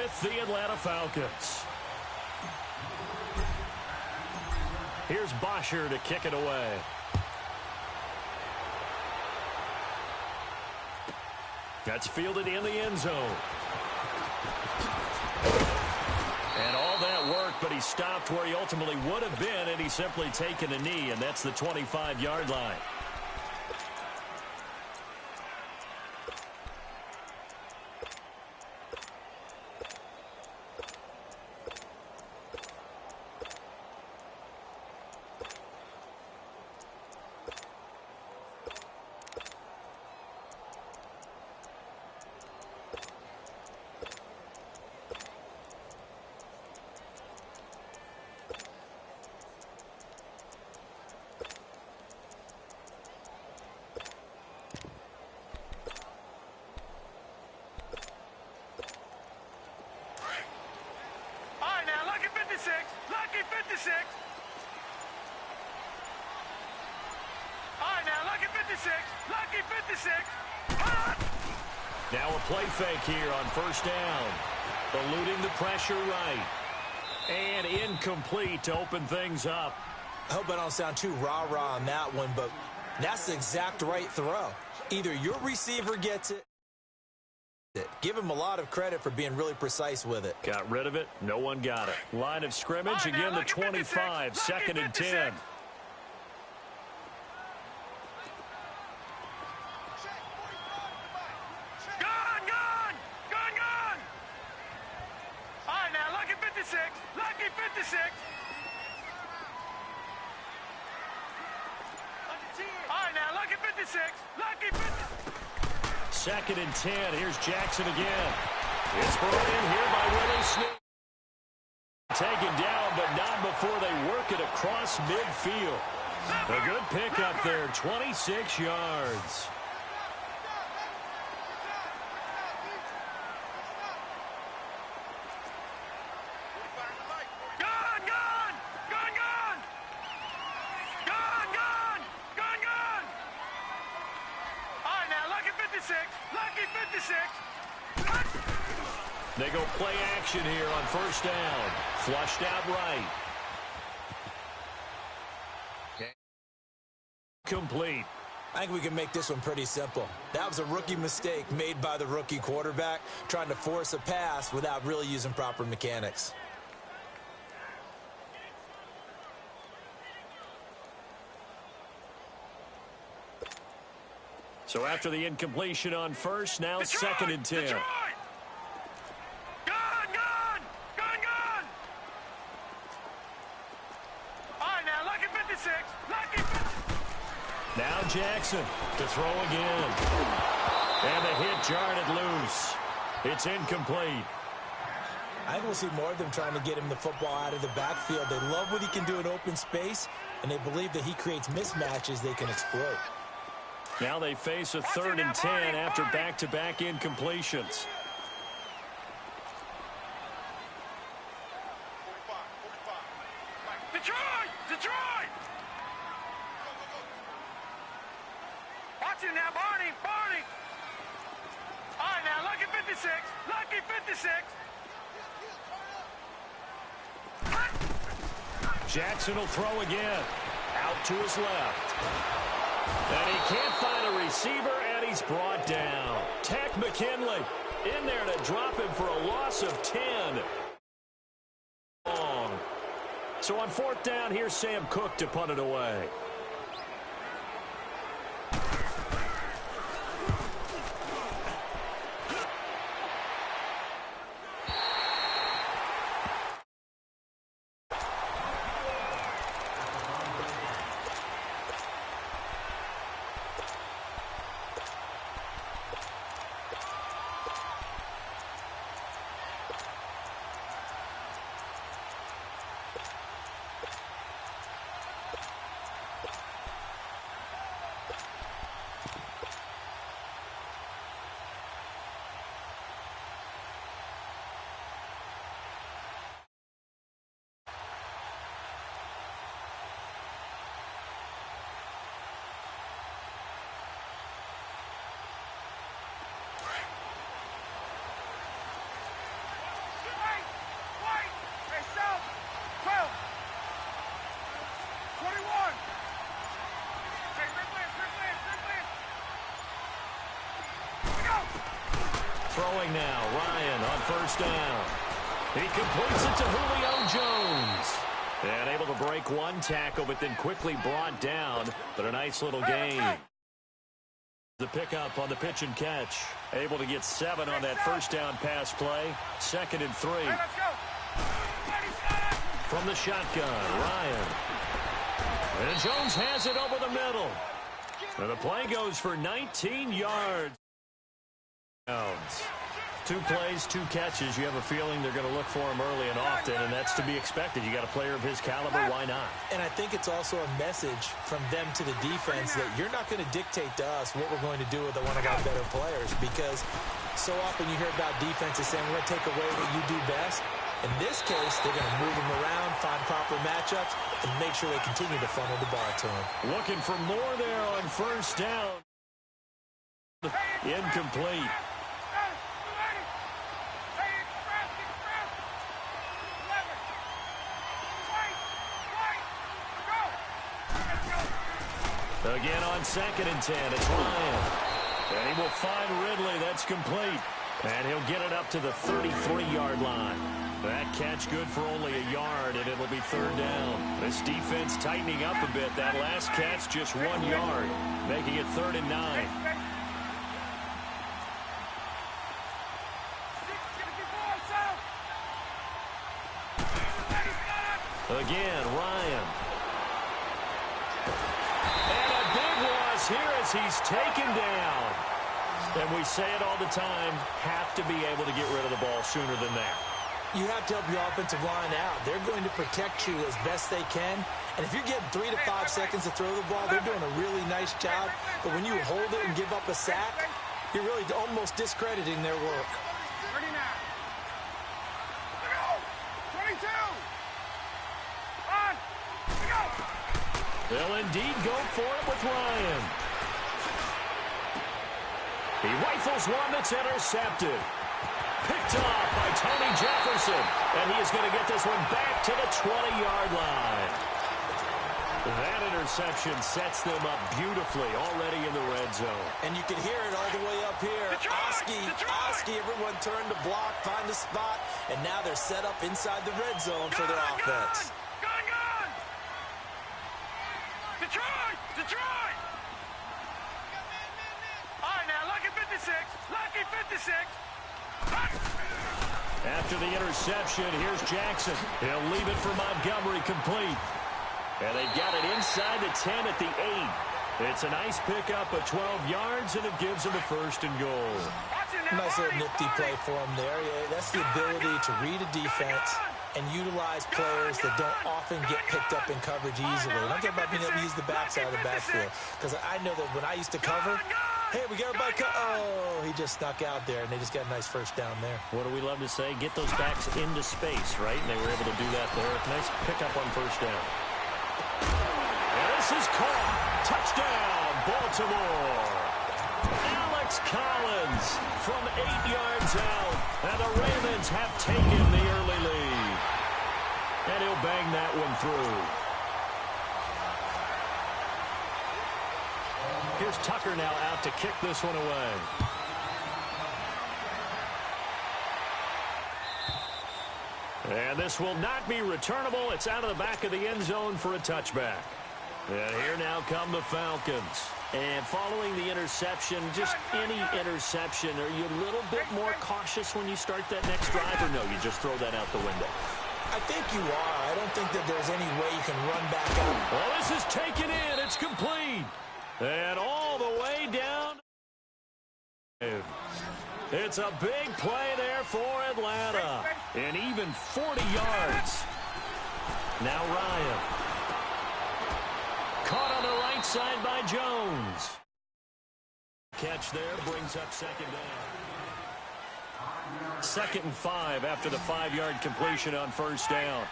with the Atlanta Falcons. Here's Bosher to kick it away. That's fielded in the end zone. And all that work, but he stopped where he ultimately would have been, and he's simply taken a knee, and that's the 25-yard line. Lucky 56. All right, now, lucky 56. Lucky 56. Now a play fake here on first down. Eluding the pressure right. And incomplete to open things up. I hope I don't sound too rah-rah on that one, but that's the exact right throw. Either your receiver gets it. Give him a lot of credit for being really precise with it. Got rid of it. No one got it. Line of scrimmage, again the 25, second and 10. All right, now, lucky 56. Lucky 56. All right, now, lucky 56. Lucky 56. Second and 10. Here's Jackson again. It's brought in here by Willie Snead. Taken down, but not before they work it across midfield. A good pickup there, 26 yards. They go play action here on first down. Flushed out right. Complete. I think we can make this one pretty simple. That was a rookie mistake made by the rookie quarterback, trying to force a pass without really using proper mechanics. So after the incompletion on first, now second and 10. Detroit! Now Jackson to throw again. And the hit jarred it loose. It's incomplete. I think we'll see more of them trying to get him the football out of the backfield. They love what he can do in open space, and they believe that he creates mismatches they can exploit. Now they face a third and 10 after back-to-back incompletions. Detroit! Watch it now, Barney! All right, now, lucky 56. Lucky 56. Jackson will throw again. Out to his left. And he can't find a receiver, and he's brought down. Tech McKinley in there to drop him for a loss of 10. So on fourth down, here's Sam Cook to punt it away. throwing now. Ryan on first down. He completes it to Julio Jones. And able to break one tackle, but then quickly brought down. But a nice little gain. The pickup on the pitch and catch. Able to get 7 on that first down pass play. 2nd and 3. Hey, let's go. From the shotgun, Ryan. And Jones has it over the middle. And the play goes for 19 yards. 2 plays, 2 catches. You have a feeling they're going to look for him early and often, and that's to be expected. You got a player of his caliber, why not? And I think it's also a message from them to the defense that you're not going to dictate to us what we're going to do with one of our better players, because so often you hear about defenses saying we're going to take away what you do best. In this case, they're going to move him around, find proper matchups, and make sure they continue to funnel the ball to him. Looking for more there on first down. Incomplete. Again on 2nd and 10, it's Ryan. And he will find Ridley. That's complete. And he'll get it up to the 33-yard line. That catch good for only a yard, and it'll be 3rd down. This defense tightening up a bit. That last catch just 1 yard, making it 3rd and 9. Again, Ryan. And a big loss here as he's taken down. And we say it all the time, have to be able to get rid of the ball sooner than that. You have to help your offensive line out. They're going to protect you as best they can. And if you're getting 3 to 5 seconds to throw the ball, they're doing a really nice job. But when you hold it and give up a sack, you're really almost discrediting their work. 39. 22. On. Go. They'll indeed go for it with Ryan. He rifles one that's intercepted. Picked off by Tony Jefferson. And he is going to get this one back to the 20-yard line. That interception sets them up beautifully already in the red zone. And you can hear it all the way up here. Oski, everyone turned to block, find a spot, and now they're set up inside the red zone for their offense. Gone! Detroit! All right, now, lucky 56. Lucky 56. After the interception, here's Jackson. He'll leave it for Montgomery complete. And they've got it inside the 10 at the 8. It's a nice pickup of 12 yards, and it gives them a 1st and goal. Nice little nifty play for him there. Yeah, that's the ability to read a defense and utilize players that don't often get picked up in coverage easily. And I'm talking about being able to use the backside of the backfield. Because I know that when I used to cover, hey, we got everybody. Oh, he just snuck out there, and they just got a nice 1st down there. What do we love to say? Get those backs into space, right? And they were able to do that there. Nice pickup on 1st down. And this is caught. Touchdown, Baltimore. Alex Collins from 8 yards out. And the Ravens have taken the early lead. And he'll bang that one through. Here's Tucker now out to kick this one away. And this will not be returnable. It's out of the back of the end zone for a touchback. And here now come the Falcons. And following the interception, just any interception, are you a little bit more cautious when you start that next drive, or no, you just throw that out the window? I think you are. I don't think that there's any way you can run back up. Well, this is taken in. It's complete. And all the way down. It's a big play there for Atlanta. And even 40 yards. Now Ryan. Caught on the right side by Jones. Catch there brings up 2nd down. 2nd and 5 after the 5-yard completion on 1st down.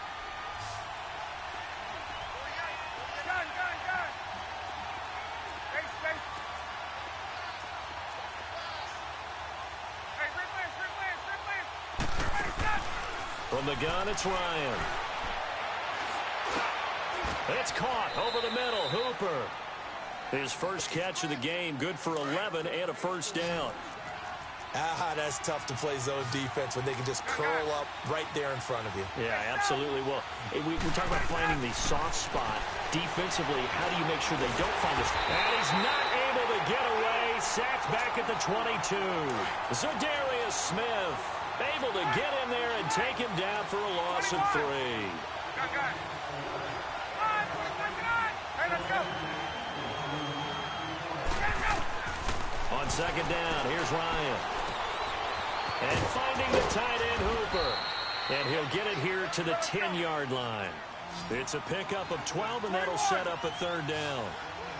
From the gun, it's Ryan. It's caught over the middle. Hooper. His first catch of the game, good for 11 and a 1st down. That's tough to play zone defense when they can just curl up right there in front of you. Yeah, absolutely. Well, we talk about finding the soft spot. Defensively, how do you make sure they don't find this? And he's not able to get away. Sacked back at the 22. Zadarius Smith able to get in there and take him down for a loss of 3. Hey, let's go. On second down, here's Ryan. And finding the tight end Hooper. And he'll get it here to the 10-yard line. It's a pickup of 12, and that'll set up a 3rd down.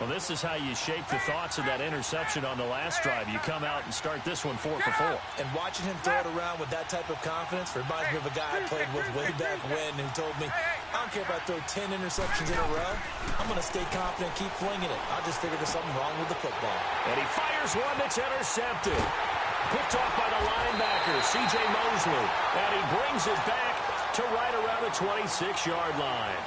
Well, this is how you shape the thoughts of that interception on the last drive. You come out and start this one 4 for 4. And watching him throw it around with that type of confidence reminds me of a guy I played with way back when who told me, I don't care if I throw 10 interceptions in a row. I'm going to stay confident, keep flinging it. I just figured there's something wrong with the football. And he fires one that's intercepted. Picked off by the linebacker, C.J. Mosley. And he brings it back to right around the 26-yard line.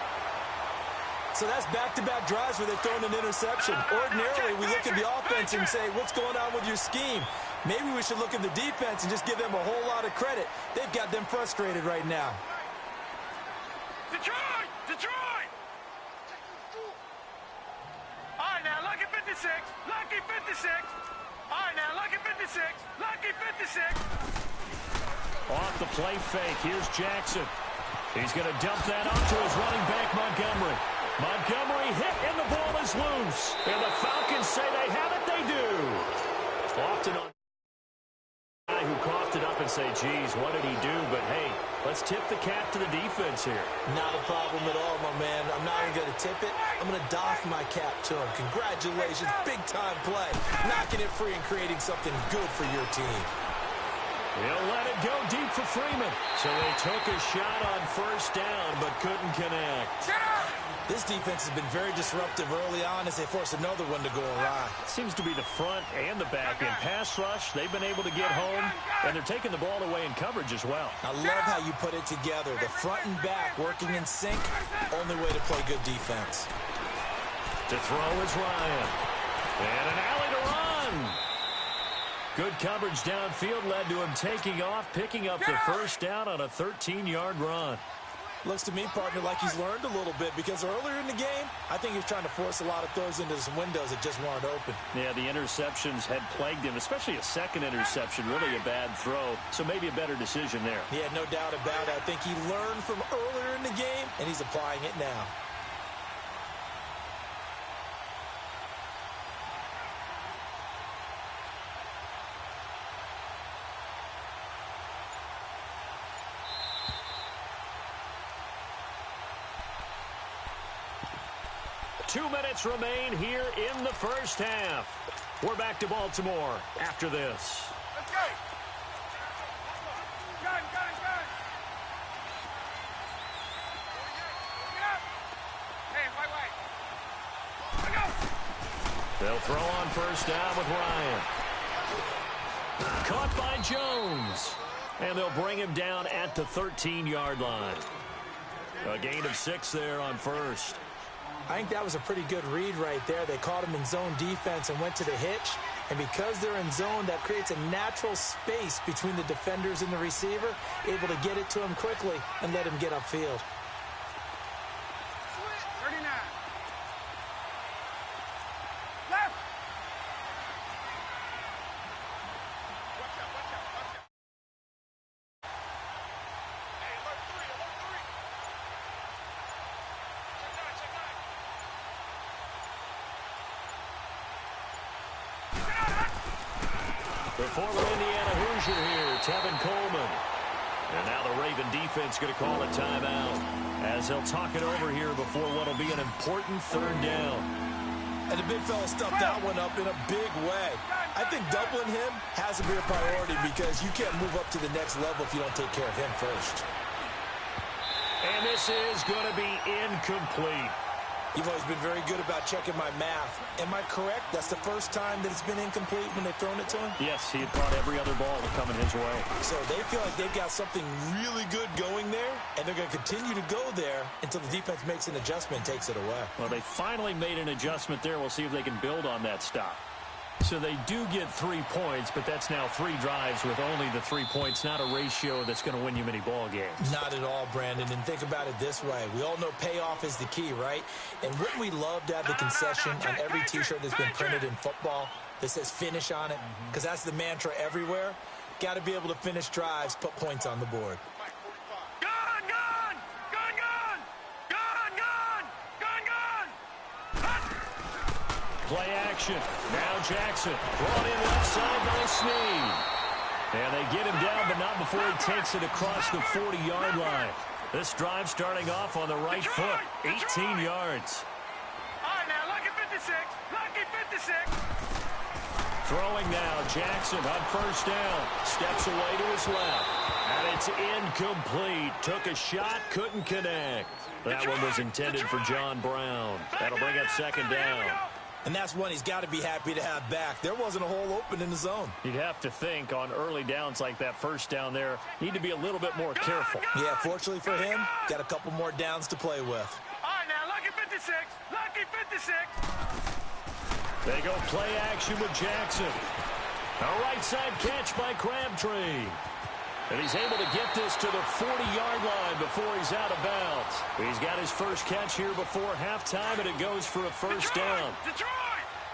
So that's back-to-back drives where they've thrown an interception. Ordinarily, we look at the offense and say, what's going on with your scheme? Maybe we should look at the defense and just give them a whole lot of credit. They've got them frustrated right now. Detroit! Detroit! All right, now, lucky 56. Lucky 56. All right, now, lucky 56. Lucky 56. Off the play fake, here's Jackson. He's going to dump that off to his running back, Montgomery. Montgomery hit, and the ball is loose. And the Falcons say they have it, they do. Often on a guy who coughed it up and say, geez, what did he do? But, hey, let's tip the cap to the defense here. Not a problem at all, my man. I'm not even going to tip it. I'm going to doff my cap to him. Congratulations, big-time play. Knocking it free and creating something good for your team. He'll let it go deep for Freeman. So they took a shot on 1st down, but couldn't connect. This defense has been very disruptive early on as they force another one to go awry. Seems to be the front and the back end. Pass rush, they've been able to get home, and they're taking the ball away in coverage as well. I love how you put it together. The front and back working in sync, only way to play good defense. To throw is Ryan. And an alley to run. Good coverage downfield led to him taking off, picking up the 1st down on a 13-yard run. Looks to me, partner, like he's learned a little bit because earlier in the game, I think he was trying to force a lot of throws into some windows that just weren't open. Yeah, the interceptions had plagued him, especially a second interception, really a bad throw, so maybe a better decision there. Yeah, no doubt about it. I think he learned from earlier in the game, and he's applying it now. Two minutes remain here in the 1st half. We're back to Baltimore after this. Let's go. Gun. Get up. Hey, wait. Let's go. They'll throw on 1st down with Ryan. Caught by Jones. And they'll bring him down at the 13-yard line. A gain of 6 there on 1st. I think that was a pretty good read right there. They caught him in zone defense and went to the hitch. And because they're in zone, that creates a natural space between the defenders and the receiver, able to get it to him quickly and let him get upfield. 39. Left. Watch out. Hey, alert 3. Check 9. The former Indiana Hoosier here, Tevin Coleman. And now the Raven defense going to call a timeout as they'll talk it over here before what will be an important 3rd down. And the big fella stuffed that one up in a big way. I think doubling him has to be a priority because you can't move up to the next level if you don't take care of him first. And this is going to be incomplete. You've always been very good about checking my math. Am I correct? That's the first time that it's been incomplete when they've thrown it to him? Yes, he had caught every other ball coming his way. So they feel like they've got something really good going there, and they're going to continue to go there until the defense makes an adjustment and takes it away. Well, they finally made an adjustment there. We'll see if they can build on that stop. So they do get 3 points, but that's now 3 drives with only the 3 points, not a ratio that's going to win you many ball games. Not at all, Brandon. And think about it this way. We all know payoff is the key, right? And wouldn't we love to have the concession on every T-shirt that's been printed in football that says finish on it? Because that's the mantra everywhere. Got to be able to finish drives, put points on the board. Play action. Now Jackson brought in left side by Snead. And they get him down, but not before he takes it across the 40-yard line. This drive starting off on the right foot. 18 yards. All right, now, lucky 56. Lucky 56. Throwing now, Jackson on first down. Steps away to his left. And it's incomplete. Took a shot, couldn't connect. That one was intended for John Brown. That'll bring up second down. And that's one he's got to be happy to have back. There wasn't a hole open in the zone. You'd have to think on early downs like that first down there, need to be a little bit more careful. Yeah, fortunately for him, got a couple more downs to play with. All right, now, lucky 56. Lucky 56. They go play action with Jackson. A right side catch by Crabtree. And he's able to get this to the 40-yard line before he's out of bounds. He's got his first catch here before halftime, and it goes for a first down. Detroit!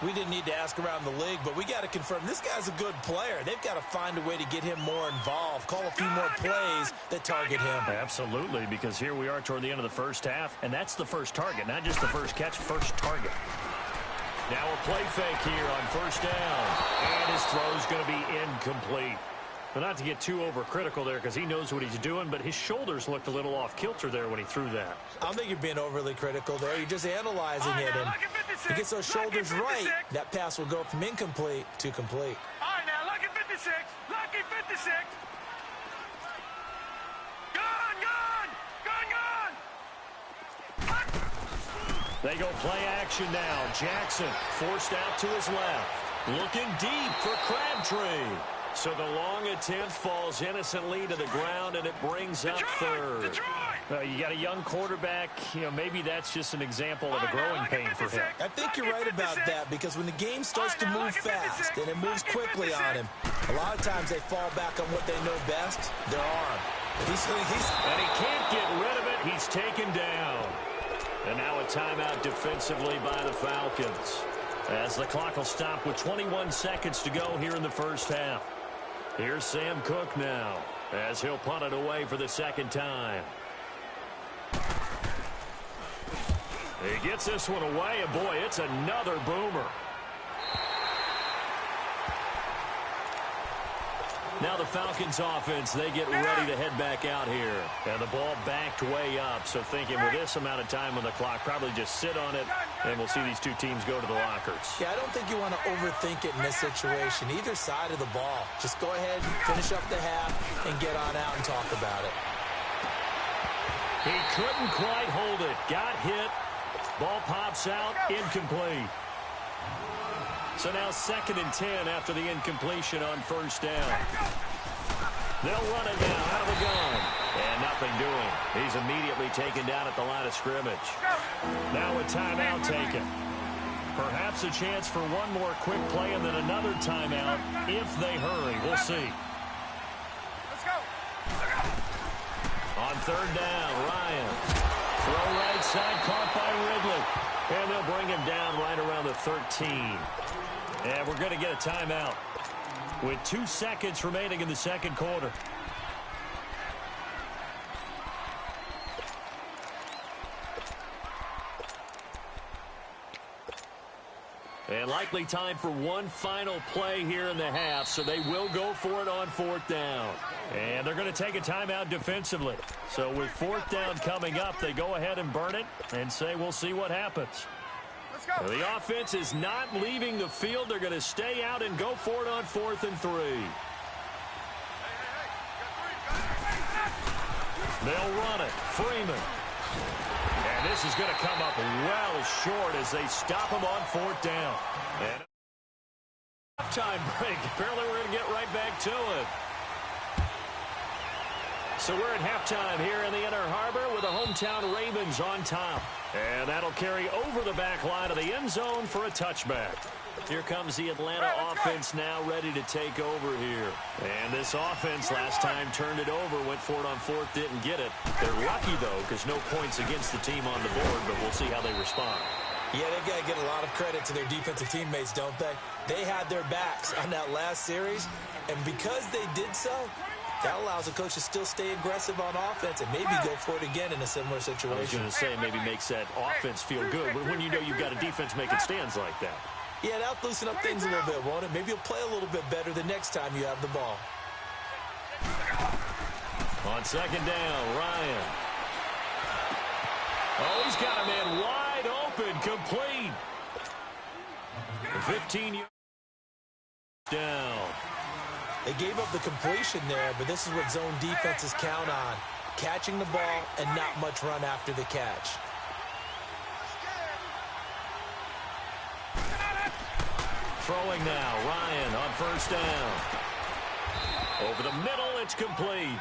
We didn't need to ask around the league, but we got to confirm this guy's a good player. They've got to find a way to get him more involved, call a few more plays that target him. Absolutely, because here we are toward the end of the first half, and that's the first target, not just the first catch, first target. Now a play fake here on first down, and his throw's going to be incomplete. But not to get too overcritical there because he knows what he's doing, but his shoulders looked a little off kilter there when he threw that. I don't think you're being overly critical there. You're just analyzing it. And if he gets those shoulders right, that pass will go from incomplete to complete. All right, now, lucky 56. Lucky 56. Gone, gone. Gone, gone. They go play action now. Jackson forced out to his left. Looking deep for Crabtree. So the long attempt falls innocently to the ground, and it brings up third. You got a young quarterback. Maybe that's just an example of a growing pain for him. I think you're right about that because when the game starts to move fast and it moves quickly on him, a lot of times they fall back on what they know best, their arm. And he can't get rid of it. He's taken down. And now a timeout defensively by the Falcons, as the clock will stop with 21 seconds to go here in the first half. Here's Sam Cook now, as he'll punt it away for the second time. He gets this one away, and boy, it's another boomer. Now the Falcons offense, they get ready to head back out here. And the ball backed way up, so thinking with this amount of time on the clock, probably just sit on it, and we'll see these two teams go to the lockers. Yeah, I don't think you want to overthink it in this situation. Either side of the ball. Just go ahead, finish up the half, and get on out and talk about it. He couldn't quite hold it. Got hit. Ball pops out. Incomplete. So now 2nd and 10 after the incompletion on first down. They'll run it now out of the gun. And nothing doing. He's immediately taken down at the line of scrimmage. Now a timeout taken. Perhaps a chance for one more quick play and then another timeout if they hurry. We'll see. Let's go. On third down, Ryan. Throw right side, caught by Ridley. And they'll bring him down right around the 13. And we're going to get a timeout with 2 seconds remaining in the second quarter. And likely time for one final play here in the half, so they will go for it on 4th down. And they're going to take a timeout defensively. So with 4th down coming up, they go ahead and burn it and say we'll see what happens. Well, the offense is not leaving the field. They're going to stay out and go for it on 4th and 3. They'll run it. Freeman. And this is going to come up well short as they stop him on 4th down. And halftime break. Apparently we're going to get right back to it. So we're at halftime here in the Inner Harbor with the hometown Ravens on top. And that'll carry over the back line of the end zone for a touchback. Here comes the Atlanta offense now ready to take over here. And this offense last time turned it over, went for it on fourth, didn't get it. They're lucky, though, because no points against the team on the board, but we'll see how they respond. Yeah, they've got to get a lot of credit to their defensive teammates, don't they? They had their backs on that last series, and because they did so, that allows the coach to still stay aggressive on offense and maybe go for it again in a similar situation. I was going to say maybe makes that offense feel good, but when you know you've got a defense making stands like that. Yeah, that'll loosen up things a little bit, won't it? Maybe you'll play a little bit better the next time you have the ball. On second down, Ryan. Oh, he's got a man wide open, complete. 15 yards down. They gave up the completion there, but this is what zone defenses count on. Catching the ball and not much run after the catch. Throwing now, Ryan on first down. Over the middle, it's complete.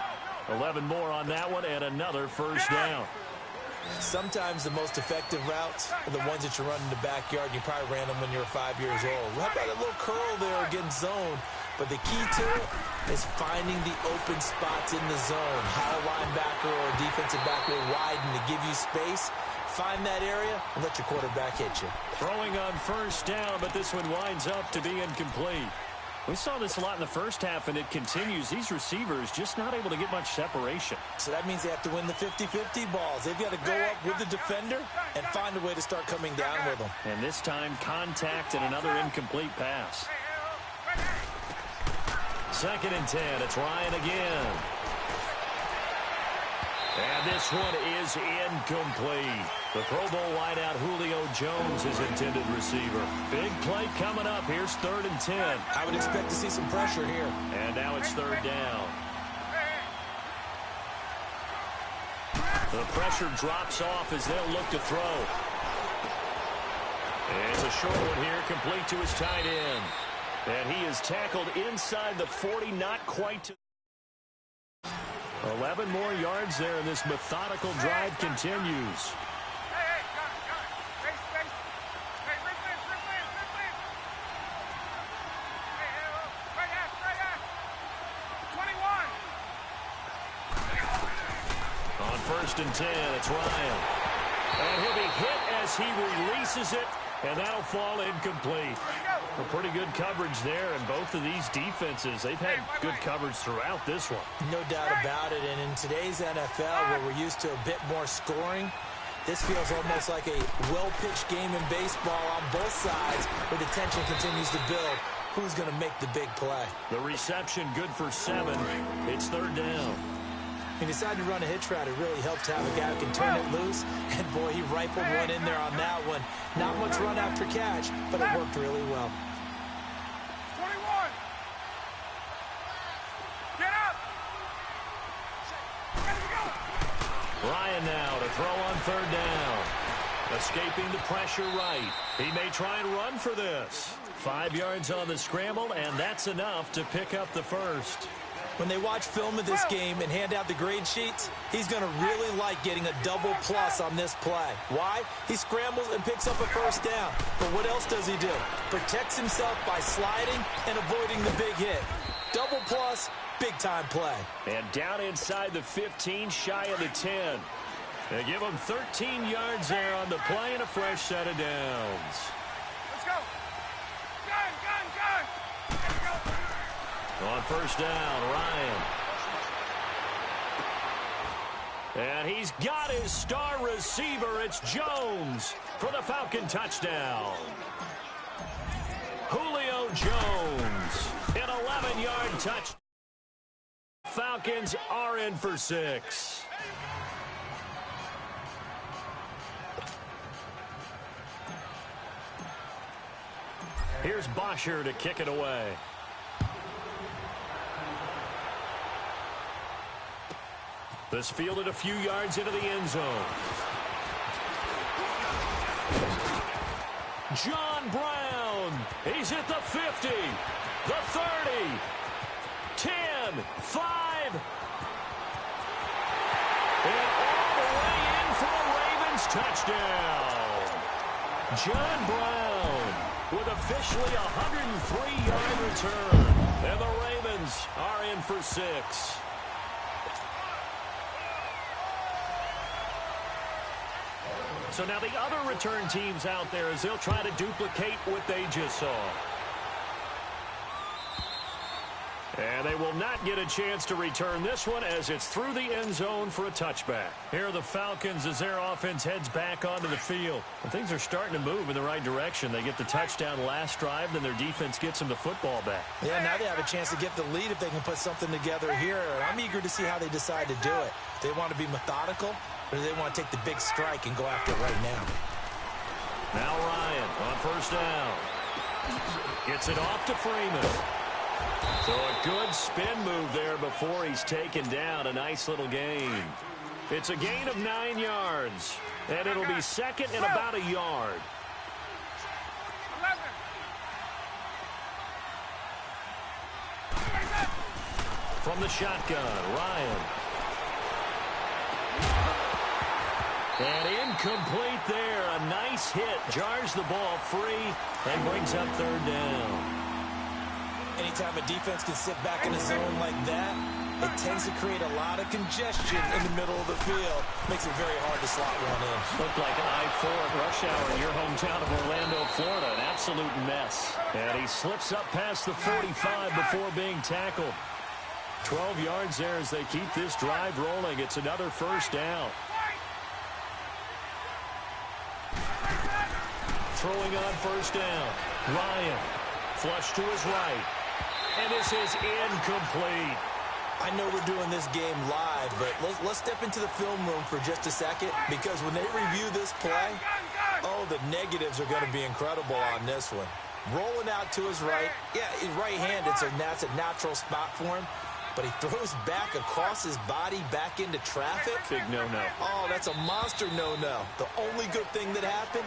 11 more on that one and another first down. Sometimes the most effective routes are the ones that you run in the backyard. You probably ran them when you were 5 years old. How about a little curl there against zone? But the key to it is finding the open spots in the zone. How a linebacker or a defensive back will widen to give you space. Find that area and let your quarterback hit you. Throwing on first down, but this one winds up to be incomplete. We saw this a lot in the first half, and it continues. These receivers just not able to get much separation. So that means they have to win the 50-50 balls. They've got to go up with the defender and find a way to start coming down with them. And this time, contact and another incomplete pass. Second and 10. It's Ryan again. And this one is incomplete. The Pro Bowl wideout Julio Jones is intended receiver. Big play coming up. Here's 3rd and 10. I would expect to see some pressure here. And now it's 3rd down. The pressure drops off as they'll look to throw. And it's a short one here, complete to his tight end. And he is tackled inside the 40, not quite to 11 more yards there, and this methodical drive continues. On 1st and 10, it's Ryan. And he'll be hit as he releases it, and that'll fall incomplete. A pretty good coverage there, and both of these defenses, they've had good coverage throughout this one. No doubt about it, and in today's NFL, where we're used to a bit more scoring, this feels almost like a well-pitched game in baseball on both sides, where the tension continues to build. Who's going to make the big play? The reception good for 7. It's 3rd down. He decided to run a hitch route. It really helped to have a guy who can turn it loose. And, boy, he rifled one in there on that one. Not much run after catch, but it worked really well. 21. Get up. Ryan now to throw on 3rd down. Escaping the pressure right. He may try and run for this. 5 yards on the scramble, and that's enough to pick up the first. When they watch film of this game and hand out the grade sheets, he's going to really like getting a double plus on this play. Why? He scrambles and picks up a first down. But what else does he do? Protects himself by sliding and avoiding the big hit. Double plus, big-time play. And down inside the 15, shy of the 10. They give him 13 yards there on the play and a fresh set of downs. Let's go. Gun. On first down, Ryan. And he's got his star receiver. It's Jones for the Falcon touchdown. Julio Jones, an 11-yard touchdown. Falcons are in for 6. Here's Bosher to kick it away. This fielded a few yards into the end zone. John Brown. He's at the 50, the 30, 10, 5. And all the way in for a Ravens touchdown. John Brown with officially a 103-yard return. And the Ravens are in for 6. So now the other return teams out there as they'll try to duplicate what they just saw. And they will not get a chance to return this one as it's through the end zone for a touchback. Here are the Falcons as their offense heads back onto the field. And things are starting to move in the right direction. They get the touchdown last drive, then their defense gets them the football back. Yeah, now they have a chance to get the lead if they can put something together here. I'm eager to see how they decide to do it. Do they want to be methodical, or do they want to take the big strike and go after it right now? Now Ryan on first down. Gets it off to Freeman. So a good spin move there before he's taken down. A nice little gain. It's a gain of 9 yards. And it'll be second and about a yard. 11. From the shotgun, Ryan. And incomplete there. A nice hit. Jars the ball free and brings up third down. Anytime a defense can sit back in a zone like that, it tends to create a lot of congestion in the middle of the field. Makes it very hard to slot one in. Looked like I-4 at rush hour in your hometown of Orlando, Florida. An absolute mess. And he slips up past the 45 before being tackled. 12 yards there as they keep this drive rolling. It's another first down. Throwing on first down. Ryan. Flush to his right. And this is incomplete. I know we're doing this game live, but let's step into the film room for just a second, because when they review this play, oh, the negatives are going to be incredible on this one. Rolling out to his right. Yeah, his right hand, that's a natural spot for him. But he throws back across his body back into traffic. Big no-no. Oh, that's a monster no-no. The only good thing that happened,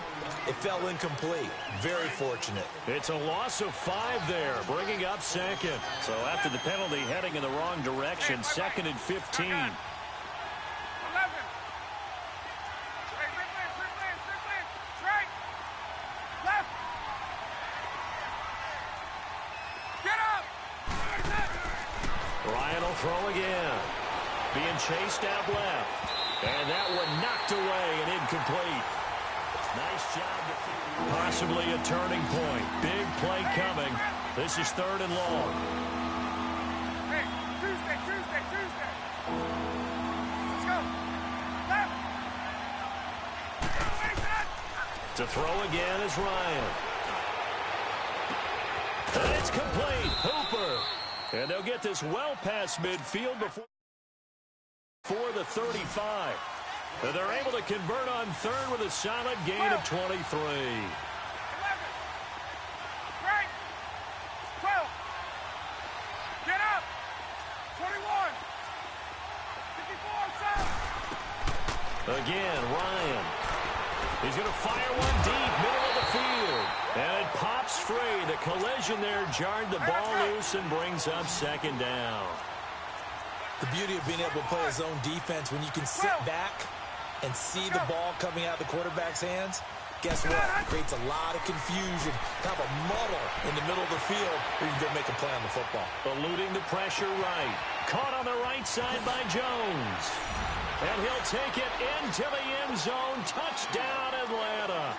it fell incomplete. Very fortunate. It's a loss of 5 there, bringing up second. So after the penalty heading in the wrong direction, second and 15. 11. Straight. Left. Get up. Ryan will throw again. Being chased out left. And that one knocked away and incomplete. Nice job. Possibly a turning point. Big play coming. This is third and long. Hey, Tuesday. Let's go. Left. To throw again is Ryan. And it's complete. Hooper. And they'll get this well past midfield before the 35. And they're able to convert on third with a solid gain of 23. 11. Right. 12. Get up. 21. 54. Again, Ryan. He's going to fire one deep, middle of the field. And it pops free. The collision there jarred the ball loose and brings up second down. The beauty of being able to play a zone defense when you can sit back and see the ball coming out of the quarterback's hands, guess what? It creates a lot of confusion, kind of a muddle in the middle of the field where you can go make a play on the football. Eluding the pressure right. Caught on the right side by Jones. And he'll take it into the end zone. Touchdown, Atlanta.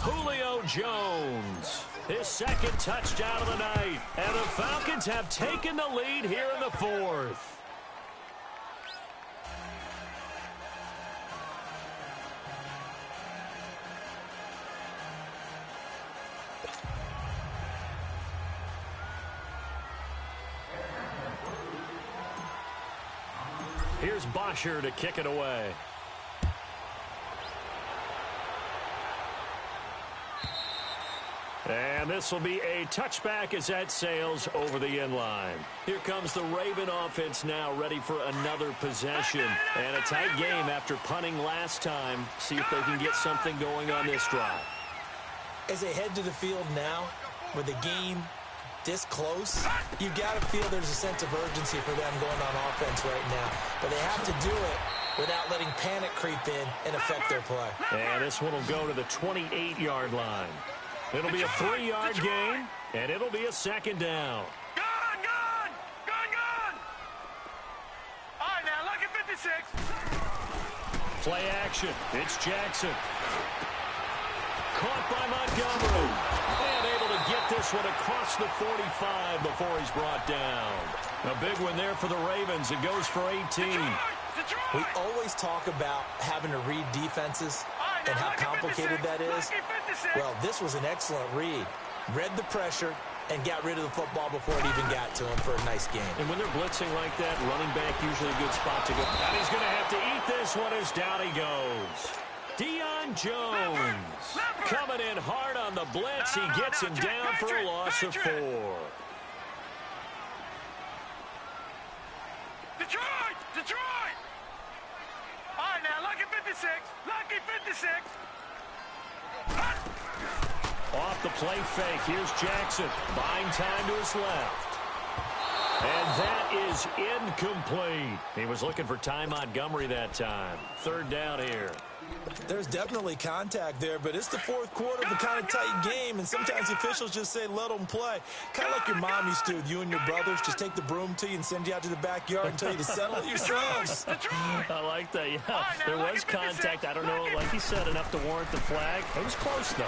Julio Jones, his second touchdown of the night. And the Falcons have taken the lead here in the fourth. Here's Bosher to kick it away. And this will be a touchback as that sails over the end line. Here comes the Raven offense now, ready for another possession. And a tight game after punting last time. See if they can get something going on this drive. As they head to the field now, with the game this close, you've got to feel there's a sense of urgency for them going on offense right now. But they have to do it without letting panic creep in and affect their play. And this one will go to the 28-yard line. It'll be a 3-yard gain, and it'll be a second down. Gone, gone, gone, gone. All right, now, lucky 56. Play action. It's Jackson. Caught by Montgomery. And able to get this one across the 45 before he's brought down. A big one there for the Ravens. It goes for 18. We always talk about having to read defenses and how complicated that is. Well, this was an excellent read. Read the pressure and got rid of the football before it even got to him for a nice game. And when they're blitzing like that, running back usually a good spot to go. And he's going to have to eat this one as down he goes. Deion Jones coming in hard on the blitz. He gets him down for a loss of 4. Detroit! Detroit! All right, now, lucky 56. Lucky 56. Off the play fake. Here's Jackson. Buying time to his left. And that is incomplete. He was looking for Ty Montgomery that time. 3rd down here. There's definitely contact there, but it's the 4th quarter of a kind of tight game, and sometimes officials just say, let them play. Kind of like your mom used to with you and your brothers. Just take the broom to you and send you out to the backyard and tell you to settle it yourselves. I like that, yeah. There was contact. I don't know, like he said, enough to warrant the flag. It was close, though.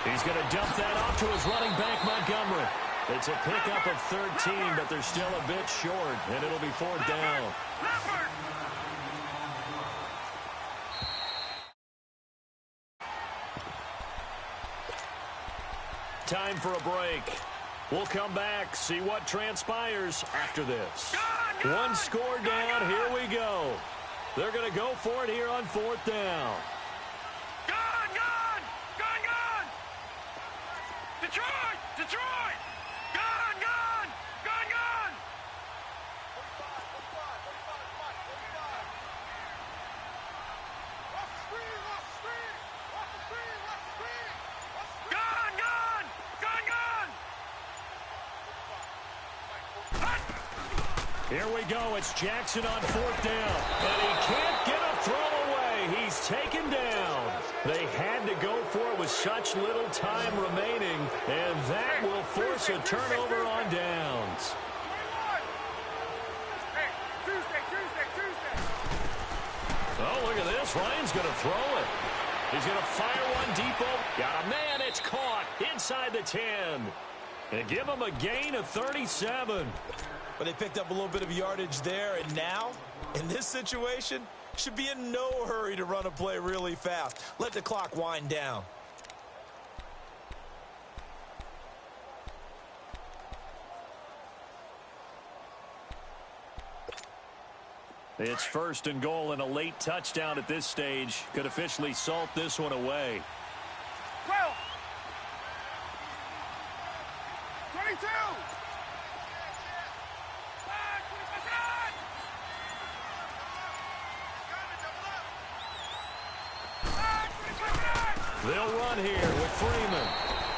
He's going to dump that off to his running back, Montgomery. It's a pickup of 13, but they're still a bit short, and it'll be 4th down. Time for a break. We'll come back, see what transpires after this. One score down, here we go. They're going to go for it here on 4th down. Gone, gone, gone, gone. Detroit, Detroit. Gone, gone, gone, gone. Gone, gone, gone, gone. Here we go. It's Jackson on 4th down. And he can't get a throw away. He's taken down. They had to go for it with such little time remaining. And that will force a turnover on downs. Oh, look at this. Ryan's going to throw it. He's going to fire one deep over. Got a man. It's caught inside the 10. And give him a gain of 37. But they picked up a little bit of yardage there, and now, in this situation, should be in no hurry to run a play really fast. Let the clock wind down. It's 1st and goal and a late touchdown at this stage. Could officially salt this one away. 12. 22. They'll run here with Freeman.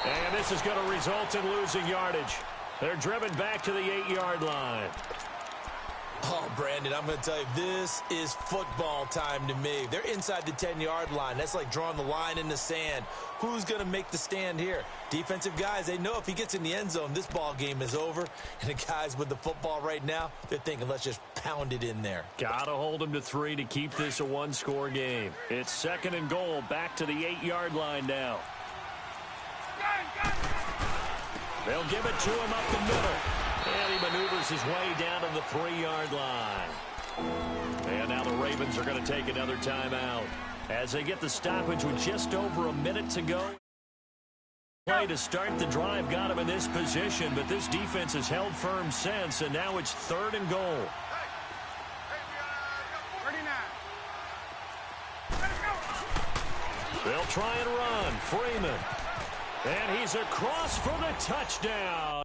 And this is going to result in losing yardage. They're driven back to the 8-yard line. Oh, Brandon, I'm going to tell you, this is football time to me. They're inside the 10-yard line. That's like drawing the line in the sand. Who's going to make the stand here? Defensive guys, they know if he gets in the end zone, this ball game is over. And the guys with the football right now, they're thinking, let's just pound it in there. Got to hold them to 3 to keep this a 1-score game. It's 2nd and goal, back to the 8-yard line now. They'll give it to him up the middle. And he maneuvers his way down to the 3-yard line. And now the Ravens are going to take another timeout as they get the stoppage with just over a minute to go. Play to start the drive got him in this position, but this defense has held firm since, and now it's 3rd and goal. 39. They'll try and run. Freeman. And he's across for the touchdown.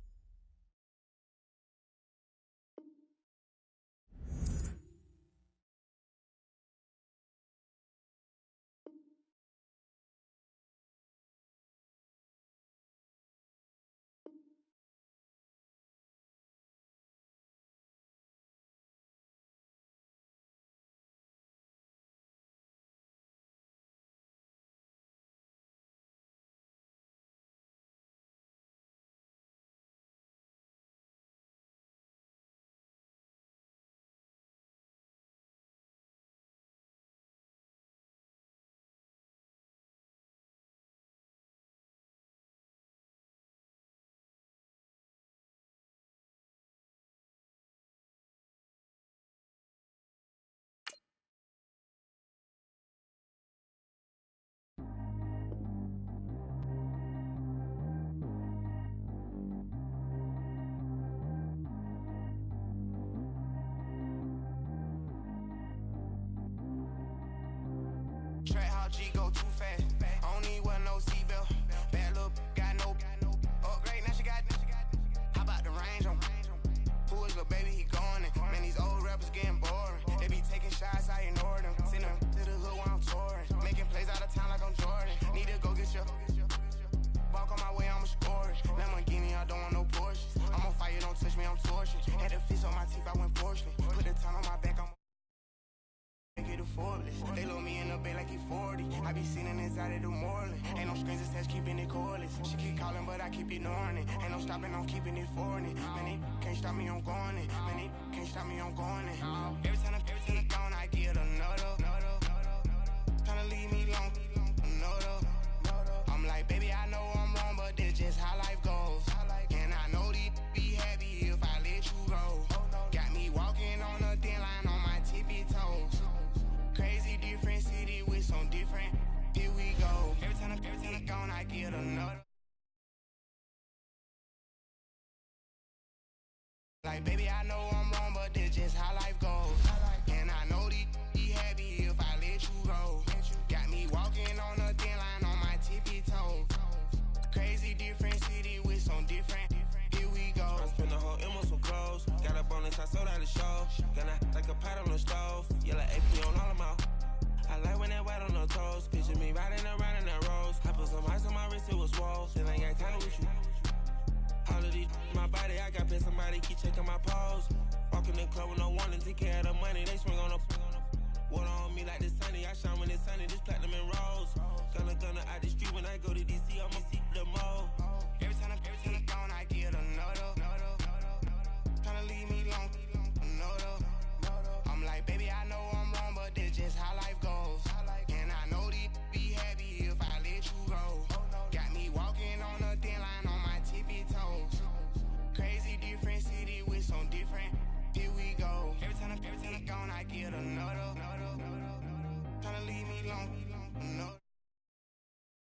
out G, go too fast. I don't need one, no seatbelt. Bad little got no upgrade, now she got. How about the range on? Who is little baby, he going in. Man, these old rappers getting boring. They be taking shots, I ignore them. Send them to the hood while I'm touring. Making plays out of town like I'm Jordan. Need to go get your walk on my way, I'ma score it. Lamborghini, I don't want no Porsches. I'm on fire, don't touch me, I'm tortured. Had the fish on my teeth, I went porcelain. Put the time on my back, I'm make it affordless. They load me in the bay like he 40. I be sitting inside of the Moreland. Ain't no strings attached, keeping it cordless. She keep calling, but I keep ignoring it. Ain't no stopping, I'm keeping it for it. Man, they can't stop me, I'm going it. Man, they can't stop me, I'm going it. Every time I'm gone, I get another. Tryna leave me long, another. I'm like, baby, I know I'm wrong, but this just how life goes. And I know these be happy if I let you go. Got me walking on a thin line on my tippy toes. Crazy different city with some different. Here we go. Every time I'm gone, I get another. Like, baby, I know I'm wrong, but this just how life goes. And I know these be happy if I let you go. Got me walking on a thin line on my tippy toes. Crazy different city with some different. Here we go. I spent the whole M on some clothes. Got a bonus, I sold out the show. Gonna like a pot on the stove. Yellow AP on all of my. I like when that white on the toes. Picture me riding around in that rose. I put some ice on my wrist, it was swole. Then I got time with you. All of these my body, I got been somebody keep checking my pose. Walking in the club with no warning, take care of the money. They swing on the water on me like the sunny. I shine when it's sunny, this platinum and rose. Gonna out the street when I go to DC, I'ma see the mo. Every time I'm gone, I get another. Tryna leave me long, another. I'm like, baby, I know I'm wrong, but this just how life goes. And I know these be happy if I let you go. Got me walking on a thin line on my tippy toes. Crazy different city with some different. Here we go. Every time I'm gone, I get another. Tryna leave me long, another.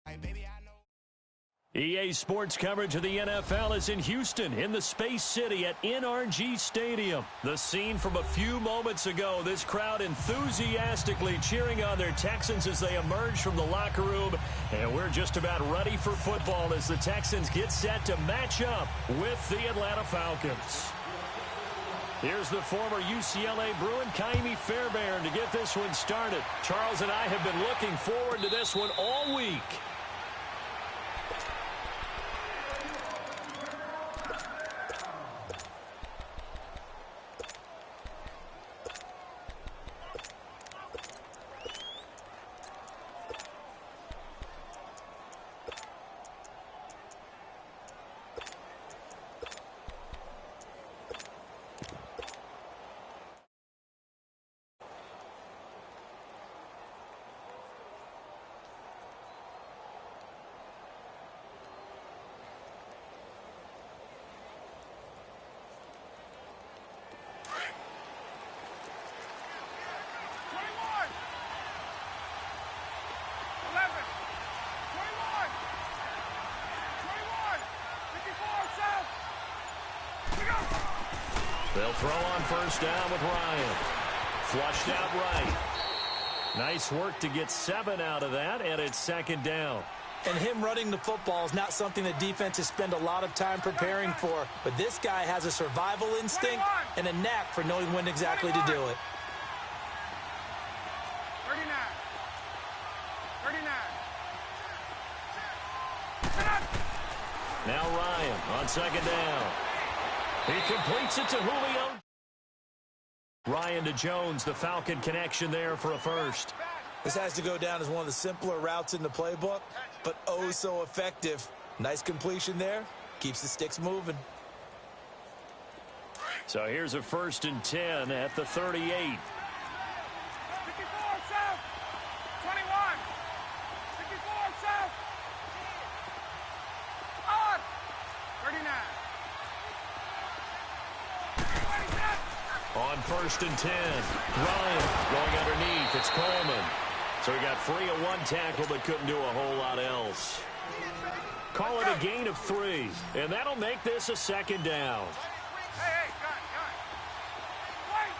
Like, baby, I know. EA Sports coverage of the NFL is in Houston, in the Space City at NRG Stadium. The scene from a few moments ago, this crowd enthusiastically cheering on their Texans as they emerge from the locker room. And we're just about ready for football as the Texans get set to match up with the Atlanta Falcons. Here's the former UCLA Bruin, Kaimi Fairbairn, to get this one started. Charles and I have been looking forward to this one all week. They'll throw on first down with Ryan. Flushed out right. Nice work to get 7 out of that, and it's second down. And him running the football is not something that defenses spend a lot of time preparing for. But this guy has a survival instinct and a knack for knowing when exactly to do it. 39. Now Ryan on second down. He completes it to Julio. Ryan to Jones, the Falcon connection there for a first. This has to go down as one of the simpler routes in the playbook, but oh so effective. Nice completion there. Keeps the sticks moving. So here's a 1st and 10 at the 38. 54, south. 21. 54, south. On. 39. On 1st and 10, Ryan going underneath. It's Coleman. So he got free of 1 tackle, but couldn't do a whole lot else. Call it a gain of 3, and that'll make this a second down. Hey, gun. Wait.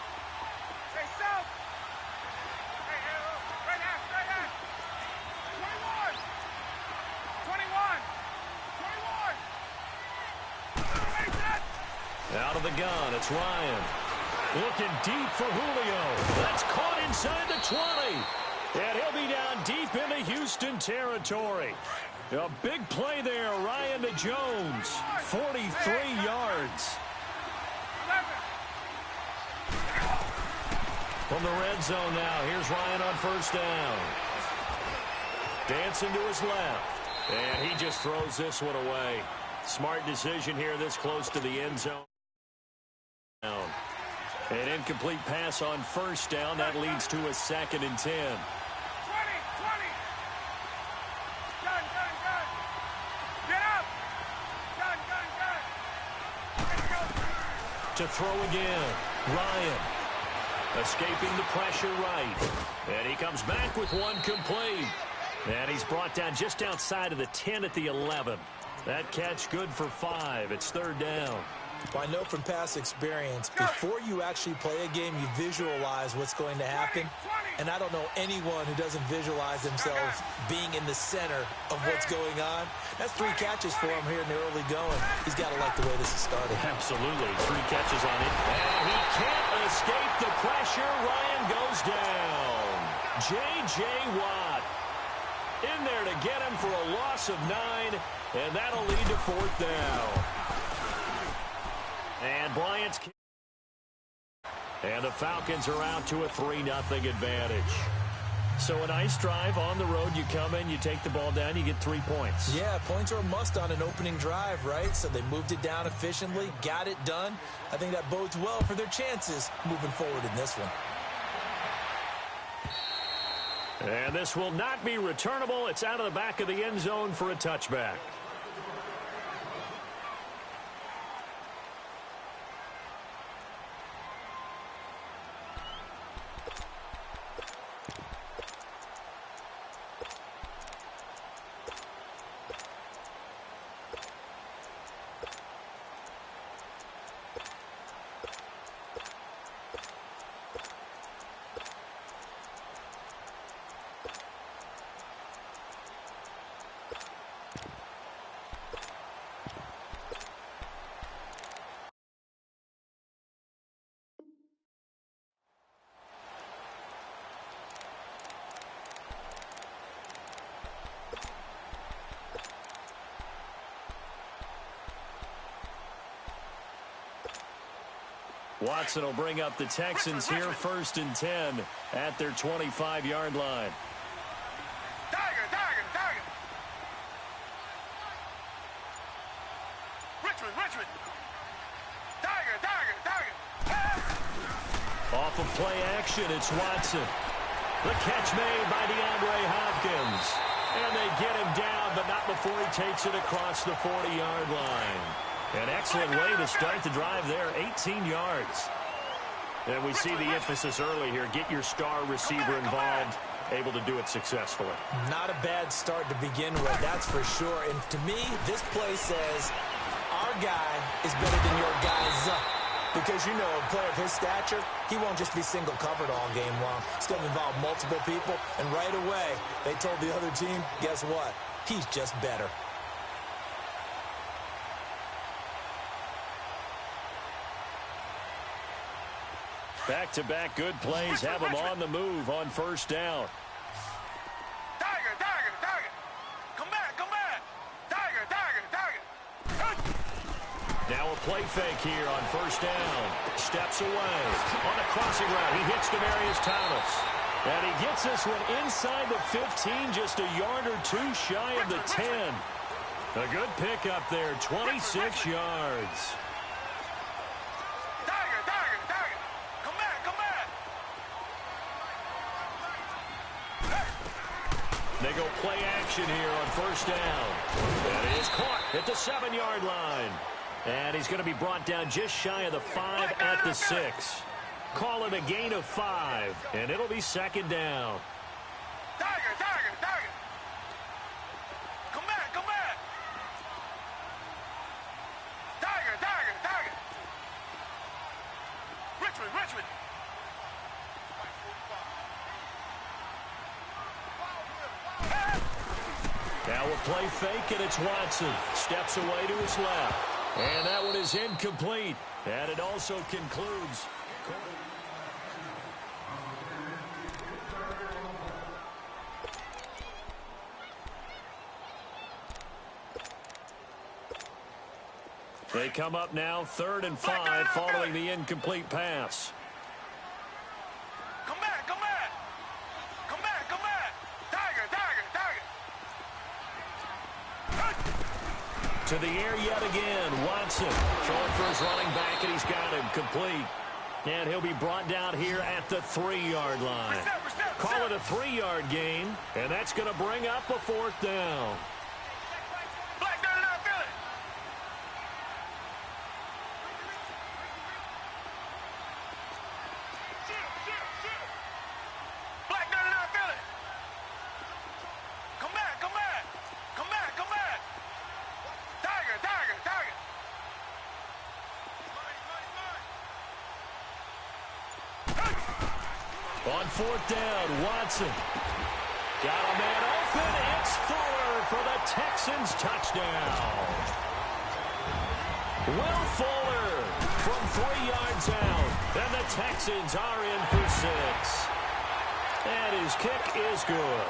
Stay south. Hey, right ass. the gun. It's Ryan. Looking deep for Julio. That's caught inside the 20. And he'll be down deep into Houston territory. A big play there, Ryan to Jones. 43 yards. From the red zone now, here's Ryan on first down. Dancing to his left. And he just throws this one away. Smart decision here this close to the end zone. An incomplete pass on first down. That leads to a 2nd and 10. 20. Gun. Get up. Gun. To throw again. Ryan. Escaping the pressure right. And he comes back with one complete. And he's brought down just outside of the 10 at the 11. That catch good for 5. It's 3rd down. Well, I know from past experience, before you actually play a game, you visualize what's going to happen. And I don't know anyone who doesn't visualize themselves being in the center of what's going on. That's 3 catches for him here in the early going. He's got to like the way this is started. Absolutely. 3 catches on it. And he can't escape the pressure. Ryan goes down. J.J. Watt in there to get him for a loss of 9. And that'll lead to 4th down. And Bryant's... And the Falcons are out to a 3-0 advantage. So a nice drive on the road. You come in, you take the ball down, you get 3 points. Yeah, points are a must on an opening drive, right? So they moved it down efficiently, got it done. I think that bodes well for their chances moving forward in this one. And this will not be returnable. It's out of the back of the end zone for a touchback. Watson will bring up the Texans here, 1st and 10 at their 25-yard line. Tiger. Richmond. Tiger. Off of play action, it's Watson. The catch made by DeAndre Hopkins. And they get him down, but not before he takes it across the 40-yard line. An excellent way to start the drive there, 18 yards. And we see the emphasis early here. Get your star receiver involved, able to do it successfully. Not a bad start to begin with, that's for sure. And to me, this play says our guy is better than your guy's up. Because, you know, a player of his stature, he won't just be single covered all game long. It's going to involve multiple people. And right away, they told the other team, guess what? He's just better. Back-to-back good plays have him on the move on first down. Tiger. Come back. Tiger. Now a play fake here on first down. Steps away. On a crossing route, he hits Demaryius Thomas. And he gets this one inside the 15, just a yard or 2 shy of the 10. A good pickup there, 26 yards. They go play action here on first down. And he is caught at the 7-yard line. And he's going to be brought down just shy of the 5 at the 6. Call it a gain of 5, and it'll be 2nd down. Tiger. Come back. Tiger. Richmond. Now a play fake, and it's Watson. Steps away to his left. And that one is incomplete. And it also concludes. They come up now 3rd and 5 following the incomplete pass. Come back, come back. Come back, come back. Tiger, tiger, tiger. To the air yet again. Watson throwing for his running back, and he's got him complete. And he'll be brought down here at the 3-yard line. Call it a 3-yard gain, and that's going to bring up a 4th down. Black better not feel it. Black better not feel it. Come back, come back. Come back, come back. Tiger, tiger, tiger. On 4th down, Watson. Got a man open. It's Fuller for the Texans touchdown. Will Fuller from 3 yards out. And the Texans are in for 6. And his kick is good.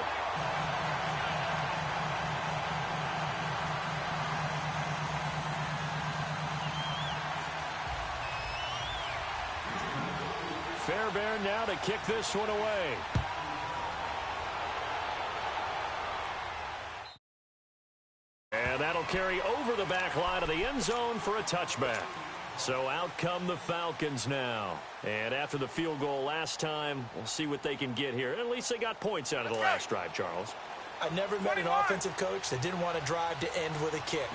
Fairbairn now to kick this one away. And that'll carry over the back line of the end zone for a touchback. So out come the Falcons now. And after the field goal last time, we'll see what they can get here. At least they got points out of the last drive, Charles. I never met an offensive coach that didn't want to drive to end with a kick.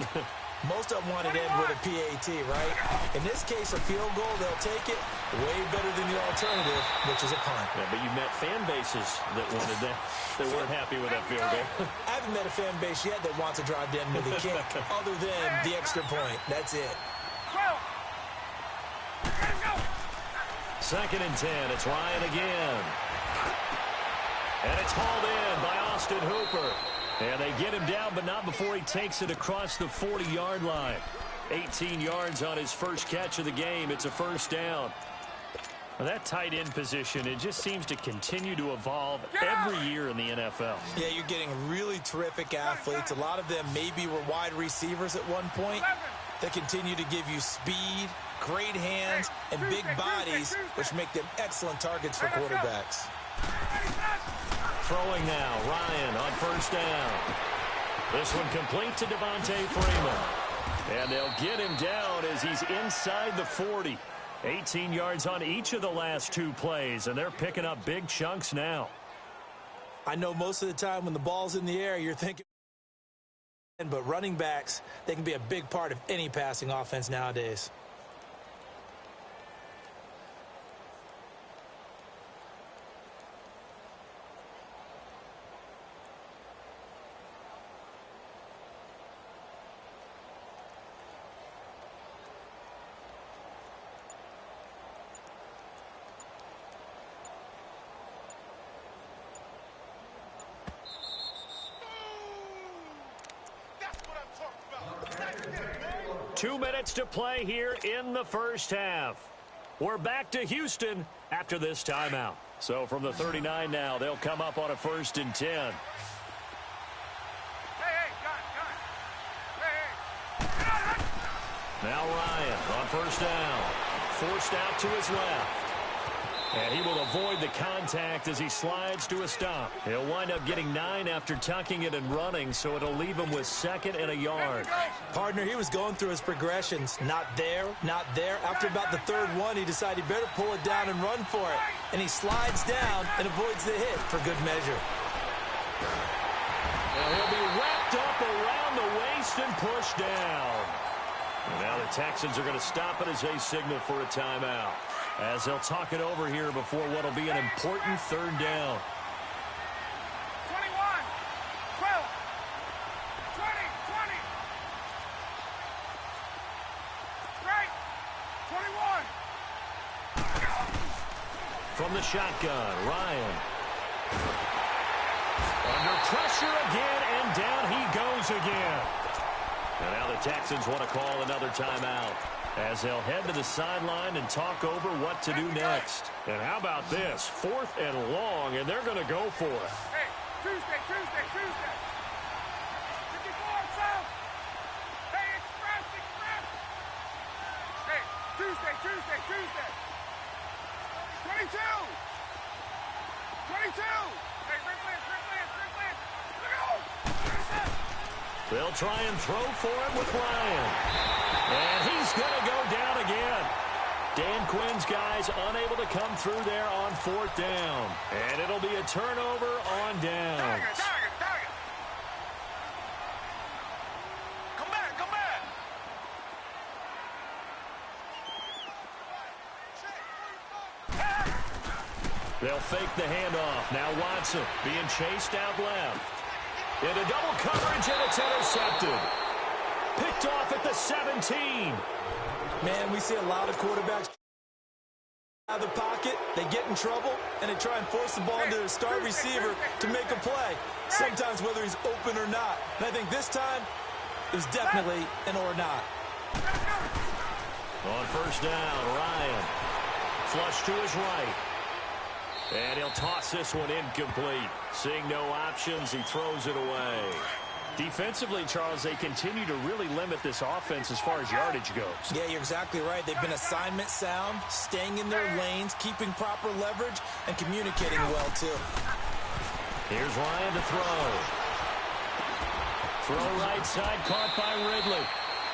Most of them want it to end with a PAT, right? In this case, a field goal, they'll take it way better than the alternative, which is a punt. Yeah, but you met fan bases that wanted that. They weren't happy with that field goal. I haven't met a fan base yet that wants to drive to end with a kick, other than the extra point. That's it. 2nd and 10. It's Ryan again. And it's hauled in by Austin Hooper. And they get him down, but not before he takes it across the 40-yard line. 18 yards on his first catch of the game. It's a 1st down. Well, that tight end position, it just seems to continue to evolve every year in the NFL. Yeah, you're getting really terrific athletes. A lot of them maybe were wide receivers at one point. They continue to give you speed, great hands, and big bodies, which make them excellent targets for quarterbacks. Throwing now, Ryan on 1st down. This one complete to Devontae Freeman. And they'll get him down as he's inside the 40. 18 yards on each of the last 2 plays, and they're picking up big chunks now. I know most of the time when the ball's in the air, you're thinking, but running backs, they can be a big part of any passing offense nowadays. Two minutes to play here in the first half. We're back to Houston after this timeout. So from the 39 now, they'll come up on a 1st and 10. Hey, got it. Now Ryan on 1st down. Forced out to his left. And he will avoid the contact as he slides to a stop. He'll wind up getting 9 after tucking it and running, so it'll leave him with 2nd and a yard. Partner, he was going through his progressions. Not there, not there. After about the 3rd one, he decided he better pull it down and run for it. And he slides down and avoids the hit for good measure. And he'll be wrapped up around the waist and pushed down. And now the Texans are going to stop it as they signal for a timeout, as they'll talk it over here before what will be an important 3rd down. 21, 12, 20, 20. Right, 21. From the shotgun, Ryan. Under pressure again, and down he goes again. And now the Texans want to call another timeout. as they'll head to the sideline and talk over what to do next. And how about this? 4th and long, and they're going to go for it. Hey, Tuesday. 54 south. Hey, express. Hey, Tuesday. 22. Hey, Rick Lance. Look out. They'll try and throw for him with Ryan. And he's going to go down again. Dan Quinn's guys unable to come through there on 4th down. And it'll be a turnover on downs. Target. Come back. They'll fake the handoff. Now Watson being chased out left. Into double coverage, and it's intercepted. Picked off at the 17. Man, we see a lot of quarterbacks out of the pocket. They get in trouble, and they try and force the ball into their star receiver to make a play, sometimes whether he's open or not. And I think this time, it was definitely an or not. On 1st down, Ryan. Flush to his right. And he'll toss this one incomplete. Seeing no options, he throws it away. Defensively, Charles, they continue to really limit this offense as far as yardage goes. Yeah, you're exactly right. They've been assignment sound, staying in their lanes, keeping proper leverage, and communicating well, too. Here's Ryan to throw. Throw right side, caught by Ridley.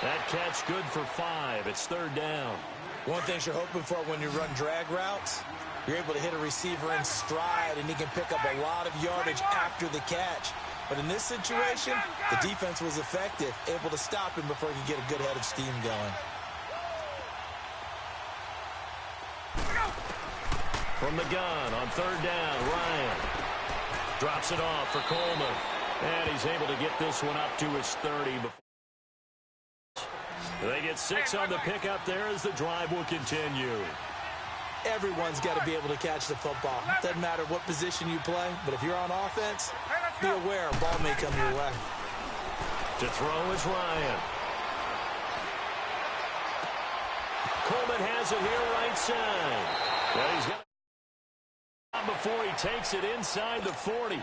That catch good for 5. It's 3rd down. One thing you're hoping for when you run drag routes, you're able to hit a receiver in stride, and he can pick up a lot of yardage after the catch. But in this situation, the defense was effective, able to stop him before he could get a good head of steam going. From the gun on 3rd down, Ryan drops it off for Coleman. And he's able to get this one up to his 30 before. They get 6 on the pickup there as the drive will continue. Everyone's got to be able to catch the football. Doesn't matter what position you play, but if you're on offense, be aware a ball may come your way. To throw is Ryan. Coleman has it here right side. Well, he's got it before he takes it inside the 40.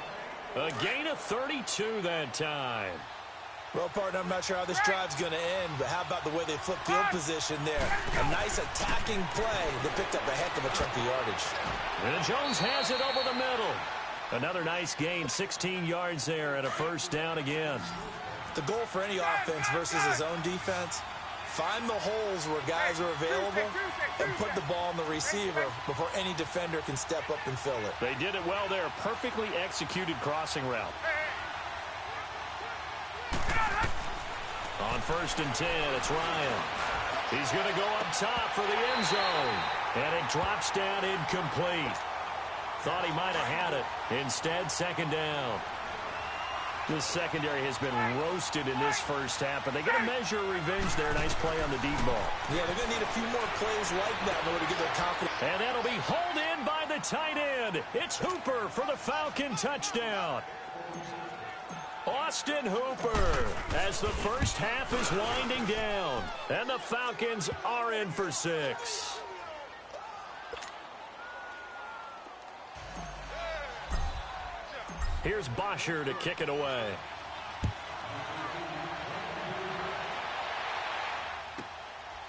A gain of 32 that time. Well, partner, I'm not sure how this drive's going to end, but how about the way they flip field position there? A nice attacking play that picked up a heck of a chunk of yardage. And Jones has it over the middle. Another nice gain, 16 yards there and a 1st down again. The goal for any offense versus his own defense, find the holes where guys are available and put the ball on the receiver before any defender can step up and fill it. They did it well there. Perfectly executed crossing route. On 1st and 10, it's Ryan. He's going to go up top for the end zone. And it drops down incomplete. Thought he might have had it. Instead, 2nd down. This secondary has been roasted in this first half, but they get a measure of revenge there. Nice play on the deep ball. Yeah, they're going to need a few more plays like that in order to get their confidence. And that'll be hauled in by the tight end. It's Hooper for the Falcon touchdown. Austin Hooper as the first half is winding down. And the Falcons are in for 6. Here's Bosher to kick it away.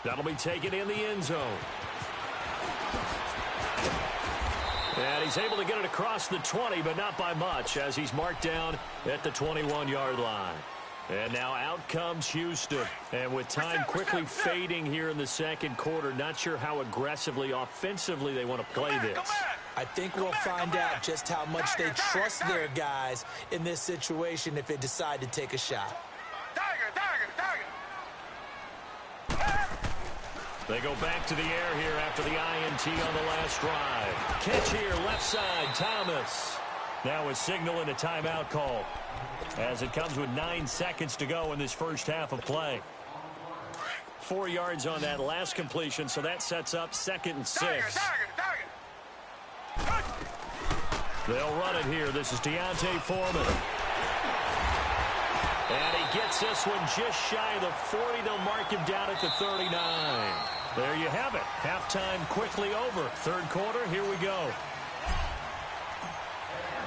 That'll be taken in the end zone. And he's able to get it across the 20, but not by much, as he's marked down at the 21-yard line. And now out comes Houston. And with time quickly fading here in the second quarter, not sure how aggressively, offensively they want to play this. I think we'll find out just how much they trust their guys in this situation if they decide to take a shot. They go back to the air here after the INT on the last drive. Catch here, left side, Thomas. Now a signal and a timeout call as it comes with 9 seconds to go in this first half of play. 4 yards on that last completion, so that sets up 2nd and 6. They'll run it here. This is Deontay Foreman. And he gets this one just shy of the 40. They'll mark him down at the 39. There you have it. Halftime quickly over. Third quarter, here we go.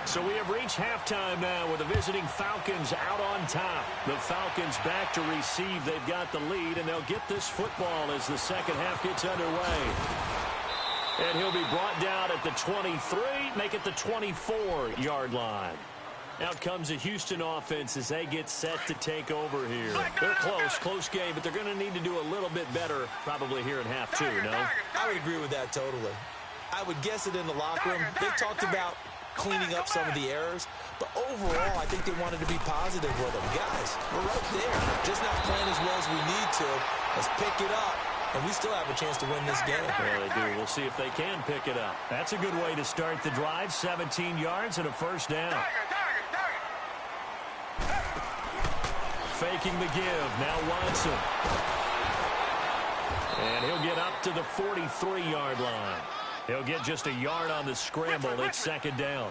So we have reached halftime now with the visiting Falcons out on top. The Falcons back to receive. They've got the lead, and they'll get this football as the second half gets underway. And he'll be brought down at the 23, make it the 24-yard line. Out comes the Houston offense as they get set to take over here. They're close game, but they're going to need to do a little bit better probably here in half two, no? I would agree with that totally. I would guess it in the locker room. They talked about cleaning up some of the errors, but overall, I think they wanted to be positive with them. Guys, we're right there. Just not playing as well as we need to. Let's pick it up, and we still have a chance to win this game. Yeah, they do. We'll see if they can pick it up. That's a good way to start the drive. 17 yards and a first down. Faking the give. Now Watson. And he'll get up to the 43-yard line. He'll get just a yard on the scramble. It's second down.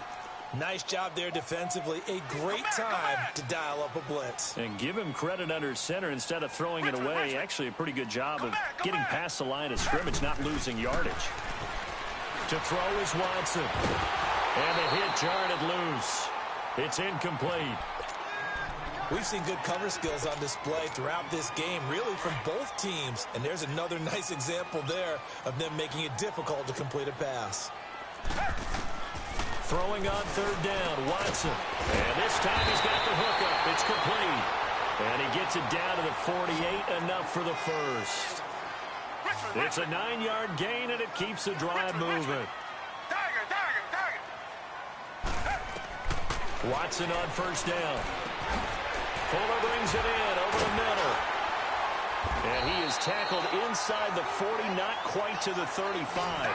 Nice job there defensively. A great time to dial up a blitz. And give him credit under center instead of throwing it away. Actually a pretty good job of getting past the line of scrimmage, not losing yardage. To throw is Watson. And the hit jarred it loose. It's incomplete. We've seen good cover skills on display throughout this game, really from both teams. And there's another nice example there of them making it difficult to complete a pass. Throwing on third down, Watson. And this time he's got the hookup. It's complete. And he gets it down to the 48, enough for the first. It's a 9-yard gain, and it keeps the drive moving. Watson on first down. Fuller brings it in over the middle. And he is tackled inside the 40, not quite to the 35.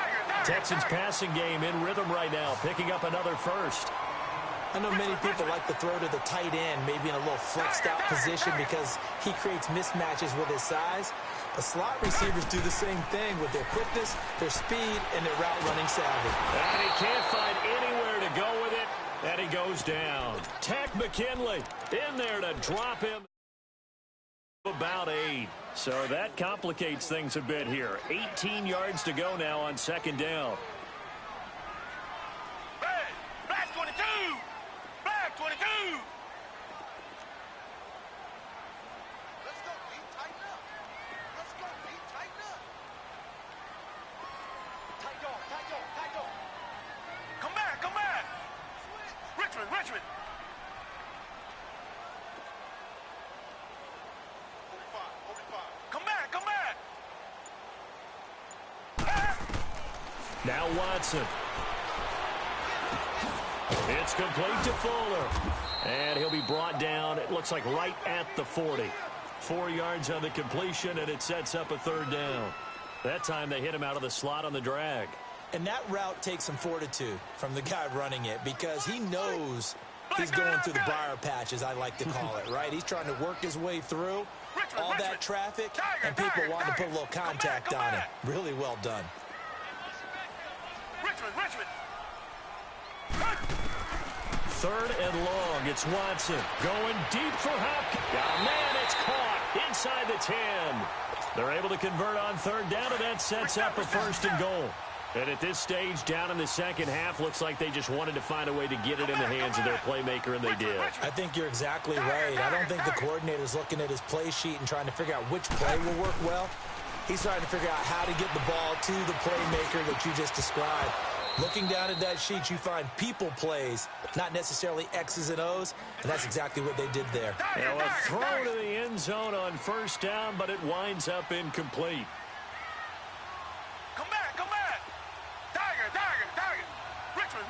Texans passing game in rhythm right now, picking up another first. I know many people like to throw to the tight end, maybe in a little flexed out position because he creates mismatches with his size. But slot receivers do the same thing with their quickness, their speed, and their route running savvy. And he can't find anywhere to go with it. And he goes down. Tech McKinley in there to drop him. About 8. So that complicates things a bit here. 18 yards to go now on second down. Black 22! Black 22! Let's go, D. Tighten up. Let's go, D. Tighten up. Tight dog, tight dog, tight dog. Come back, come back. Richmond, Richmond. 45. Come back, come back. Now Watson. It's complete to Fuller. And he'll be brought down, it looks like right at the 40. 4 yards on the completion, and it sets up a third down. That time they hit him out of the slot on the drag. And that route takes some fortitude from the guy running it because he knows he's going through the briar patch, as I like to call it, right? He's trying to work his way through all that traffic, and people want to put a little contact on him. Really well done. Richmond. Third and long. It's Watson going deep for Hopkins. Oh, man, it's caught inside the 10. They're able to convert on third down, and that sets up a first and goal. And at this stage, down in the second half, looks like they just wanted to find a way to get it in the hands of their playmaker, and they did. I think you're exactly right. I don't think the coordinator's looking at his play sheet and trying to figure out which play will work well. He's trying to figure out how to get the ball to the playmaker that you just described. Looking down at that sheet, you find people plays, not necessarily X's and O's, and that's exactly what they did there. Now a throw to the end zone on first down, but it winds up incomplete. Come back. Tiger. Richmond.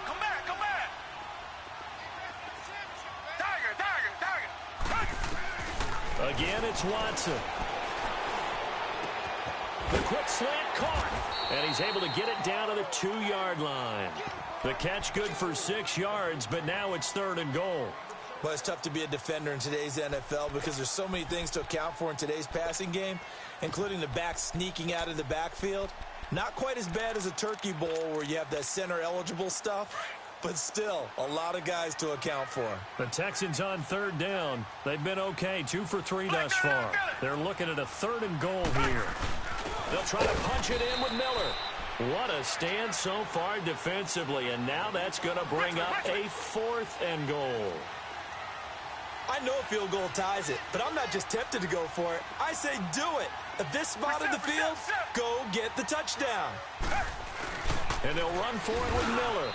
Come back. Tiger. Again, it's Watson. The quick slant caught, and he's able to get it down to the 2-yard line. The catch good for 6 yards, but now it's third and goal. Well, it's tough to be a defender in today's NFL because there's so many things to account for in today's passing game, including the back sneaking out of the backfield. Not quite as bad as a turkey bowl where you have that center-eligible stuff, but still, a lot of guys to account for. The Texans on third down. They've been okay, 2 for 3 thus far. They're looking at a 3rd and goal here. They'll try to punch it in with Miller. What a stand so far defensively, and now that's going to bring up a 4th and goal. I know a field goal ties it, but I'm not just tempted to go for it. I say do it. At this spot of the field, go get the touchdown. And they'll run for it with Miller.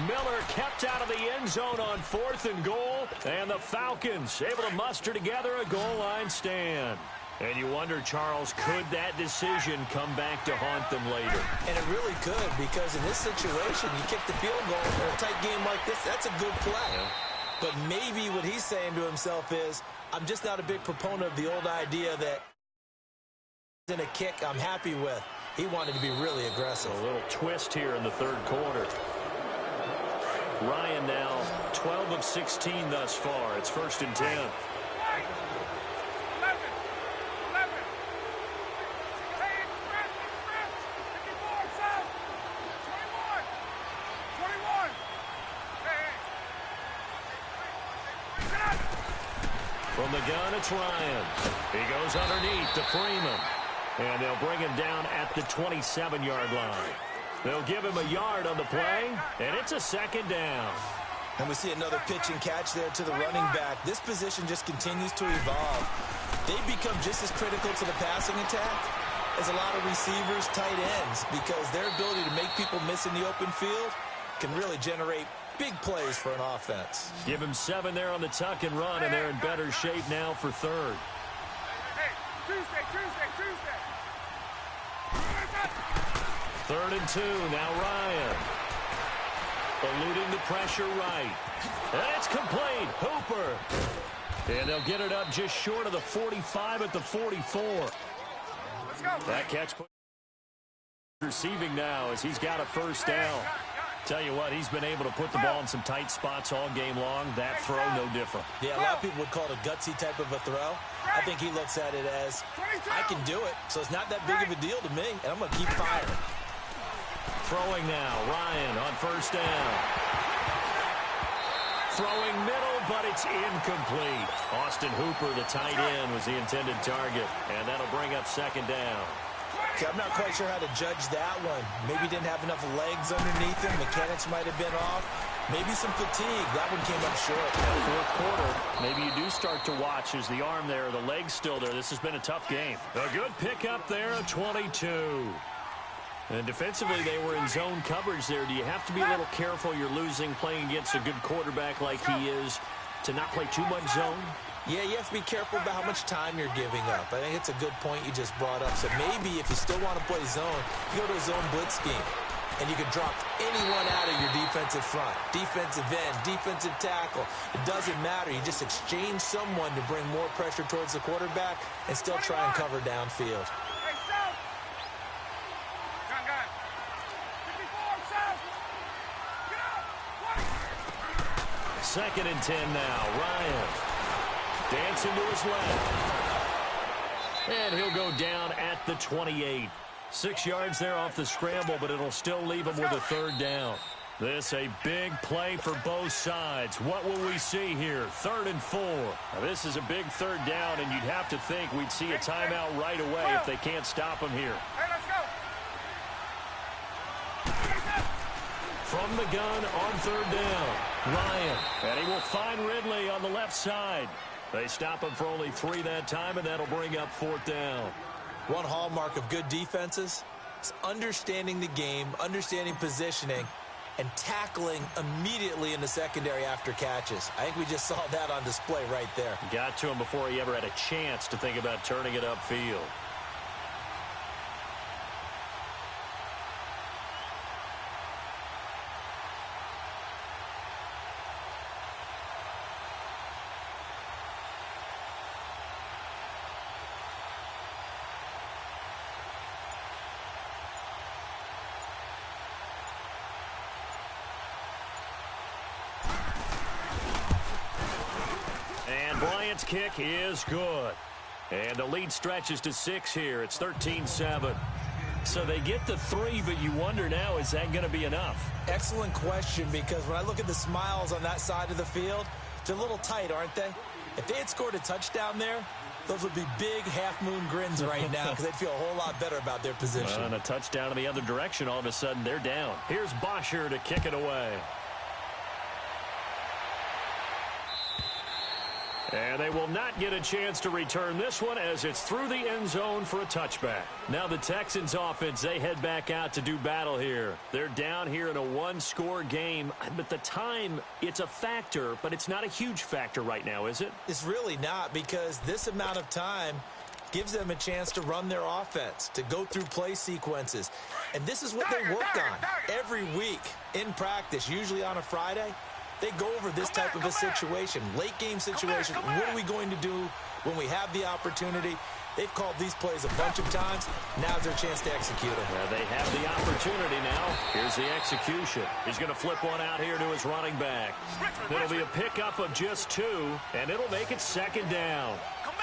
Miller kept out of the end zone on 4th and goal, and the Falcons able to muster together a goal line stand. And you wonder, Charles, could that decision come back to haunt them later? And it really could, because in this situation, you kick the field goal in a tight game like this, that's a good play. Yeah. But maybe what he's saying to himself is, I'm just not a big proponent of the old idea that in a kick I'm happy with. He wanted to be really aggressive. A little twist here in the 3rd quarter. Ryan now 12 of 16 thus far. It's 1st and 10. 21. From the gun, it's Ryan. He goes underneath to Freeman. And they'll bring him down at the 27-yard line. They'll give him a yard on the play, and it's a 2nd down. And we see another pitch and catch there to the running back. This position just continues to evolve. They become just as critical to the passing attack as a lot of receivers, tight ends, because their ability to make people miss in the open field can really generate big plays for an offense. Give him 7 there on the tuck and run, and they're in better shape now for 3rd. Hey, Tuesday. 3rd and 2, now Ryan. Eluding the pressure right. And it's complete. Hooper. And they'll get it up just short of the 45 at the 44. Let's go. That catch receiving now as he's got a 1st down. Tell you what, he's been able to put the ball in some tight spots all game long. That throw, no different. Yeah, a lot of people would call it a gutsy type of a throw. I think he looks at it as, I can do it, so it's not that big of a deal to me, and I'm going to keep firing. Throwing now, Ryan on 1st down. Throwing middle, but it's incomplete. Austin Hooper, the tight end, was the intended target, and that'll bring up 2nd down. See, I'm not quite sure how to judge that one. Maybe he didn't have enough legs underneath him. Mechanics might have been off. Maybe some fatigue. That one came up short. That 4th quarter, maybe you do start to watch as the arm there, the leg's still there. This has been a tough game. A good pickup there, a 22. And defensively, they were in zone coverage there. Do you have to be a little careful? You're losing, playing against a good quarterback like he is, to not play too much zone? Yeah, you have to be careful about how much time you're giving up. I think it's a good point you just brought up. So maybe if you still want to play zone, you go to a zone blitz scheme. And you can drop anyone out of your defensive front. Defensive end, defensive tackle. It doesn't matter. You just exchange someone to bring more pressure towards the quarterback and still try and cover downfield. Hey, South. Gun. 54, South. Get up. 2nd and 10 now. Ryan dancing to his left. And he'll go down at the 28. 6 yards there off the scramble, but it'll still leave him with a 3rd down. This a big play for both sides. What will we see here? 3rd and 4. Now, this is a big 3rd down, and you'd have to think we'd see a timeout right away if they can't stop him here. Hey, let's go. From the gun on 3rd down, Ryan. And he will find Ridley on the left side. They stop him for only 3 that time, and that'll bring up 4th down. One hallmark of good defenses is understanding the game, understanding positioning, and tackling immediately in the secondary after catches. I think we just saw that on display right there. Got to him before he ever had a chance to think about turning it upfield. Bryant's kick is good. And the lead stretches to 6 here. It's 13-7. So they get the 3, but you wonder now, is that going to be enough? Excellent question, because when I look at the smiles on that side of the field, they're a little tight, aren't they? If they had scored a touchdown there, those would be big half-moon grins right now because they'd feel a whole lot better about their position. And a touchdown in the other direction, all of a sudden they're down. Here's Bosher to kick it away. And they will not get a chance to return this one as it's through the end zone for a touchback. Now the Texans offense, they head back out to do battle here. They're down here in a one-score game, but the time, it's a factor, but it's not a huge factor right now, is it? It's really not, because this amount of time gives them a chance to run their offense, to go through play sequences. And this is what they work on every week in practice, usually on a Friday. They go over this type of a situation, late-game situation. What are we going to do when we have the opportunity? They've called these plays a bunch of times. Now's their chance to execute them. They have the opportunity now. Here's the execution. He's going to flip one out here to his running back. It'll be a pickup of just 2, and it'll make it second down.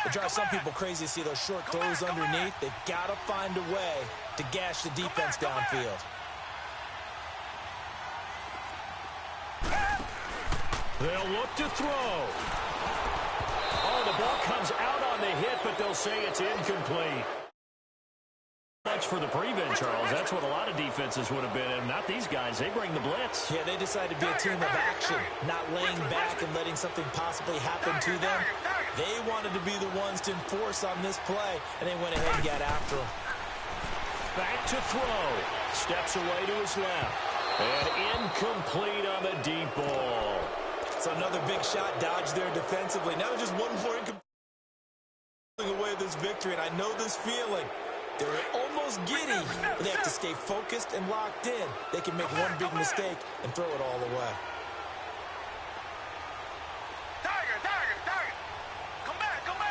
It drives some people crazy to see those short throws underneath. They've got to find a way to gash the defense downfield. They'll look to throw. Oh, the ball comes out on the hit, but they'll say it's incomplete. Much for the prevent, Charles. That's what a lot of defenses would have been, and not these guys. They bring the blitz. Yeah, they decided to be a team of action, not laying back and letting something possibly happen to them. They wanted to be the ones to enforce on this play, and they went ahead and got after him. Back to throw. Steps away to his left. And incomplete on the deep ball. So another big shot dodged there defensively. Now just one more incomplete away this victory, and I know this feeling. They're almost giddy, but they have to stay focused and locked in. They can make one big mistake and throw it all away. Tiger. Come back. Tiger.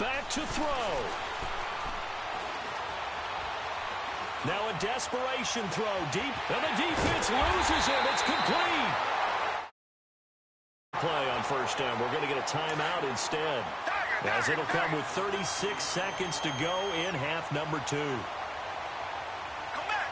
Back to throw. Now a desperation throw deep, and the defense loses him. It's complete. Play on first down. We're going to get a timeout instead, as it'll come with 36 seconds to go in half number 2. Come back.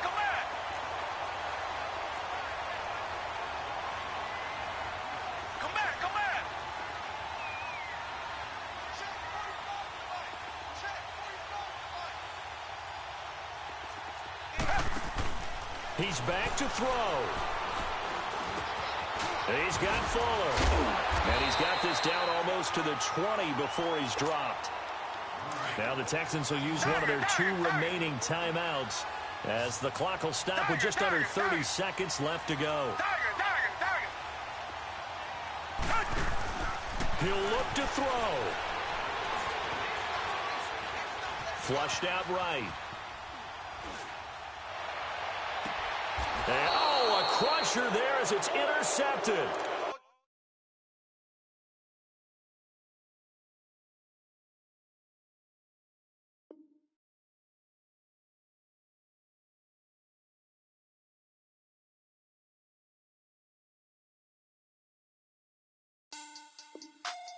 He's back to throw. He's got Fuller. And he's got this down almost to the 20 before he's dropped. Now the Texans will use one of their 2 remaining timeouts, as the clock will stop with just under 30 seconds left to go. He'll look to throw. Flushed out right. And, oh, a crusher there as it's intercepted.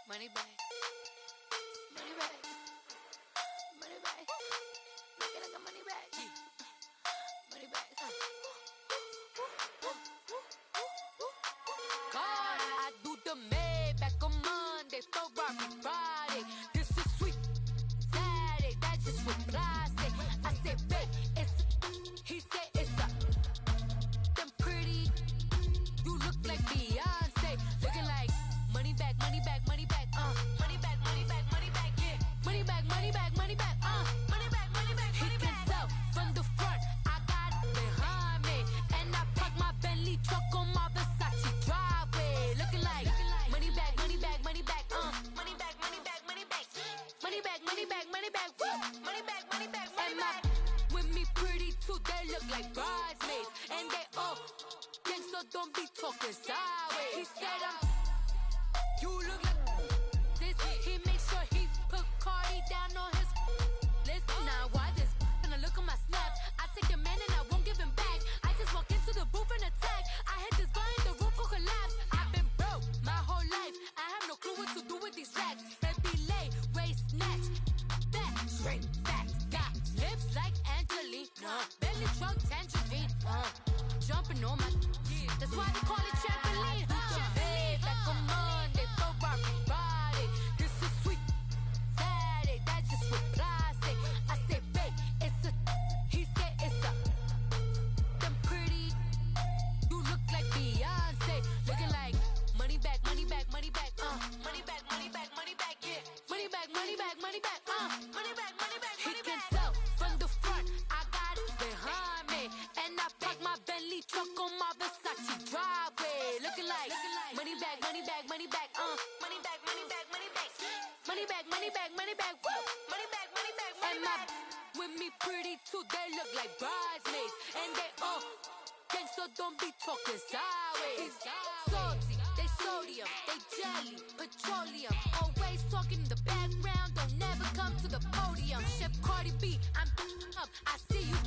Money back. Looking like a money back. Money back. God, I do the Maybach on Monday, Ferrari Friday. This is sweet Saturday, that's just what I say. I said, babe, he said it's a. Them pretty, you look like Beyonce. Looking like money back, yeah. Money back, yeah. Money back, He can tell from the front, I got it behind me. And I parked my Bentley truck on my Versace driveway. Looking like money back, Money back, woo. Money back, and my with me pretty too, they look like bridesmaids. And they all gang, so don't be talking sideways. He said you look like this. He made sure he put Cardi down on the truck, tangerine. Jumping on my, that's why they call it trampoline. Hey, back on Monday, throw Rocky Friday. This is sweet Saturday, that's just with plastic. I say, babe, it's a, he said it's a, them pretty, you look like Beyonce, looking like money back, money back, money back, money back, money back, money back, yeah, money back, money back, money back, money back, money back, he can tell from the front, I got it behind me, and I park my Bentley truck on my Versace driveway, looking like money back, money back, money back, money back, money back, money back, money back, money back, money back, woo, money back, money back, money back, with me pretty too, they look like bridesmaids, and they all gang, so don't be talking sideways. Salty, they sodium, they jelly, petroleum. Always talking in the background, don't never come to the podium. Chef Cardi B, I'm up, I see you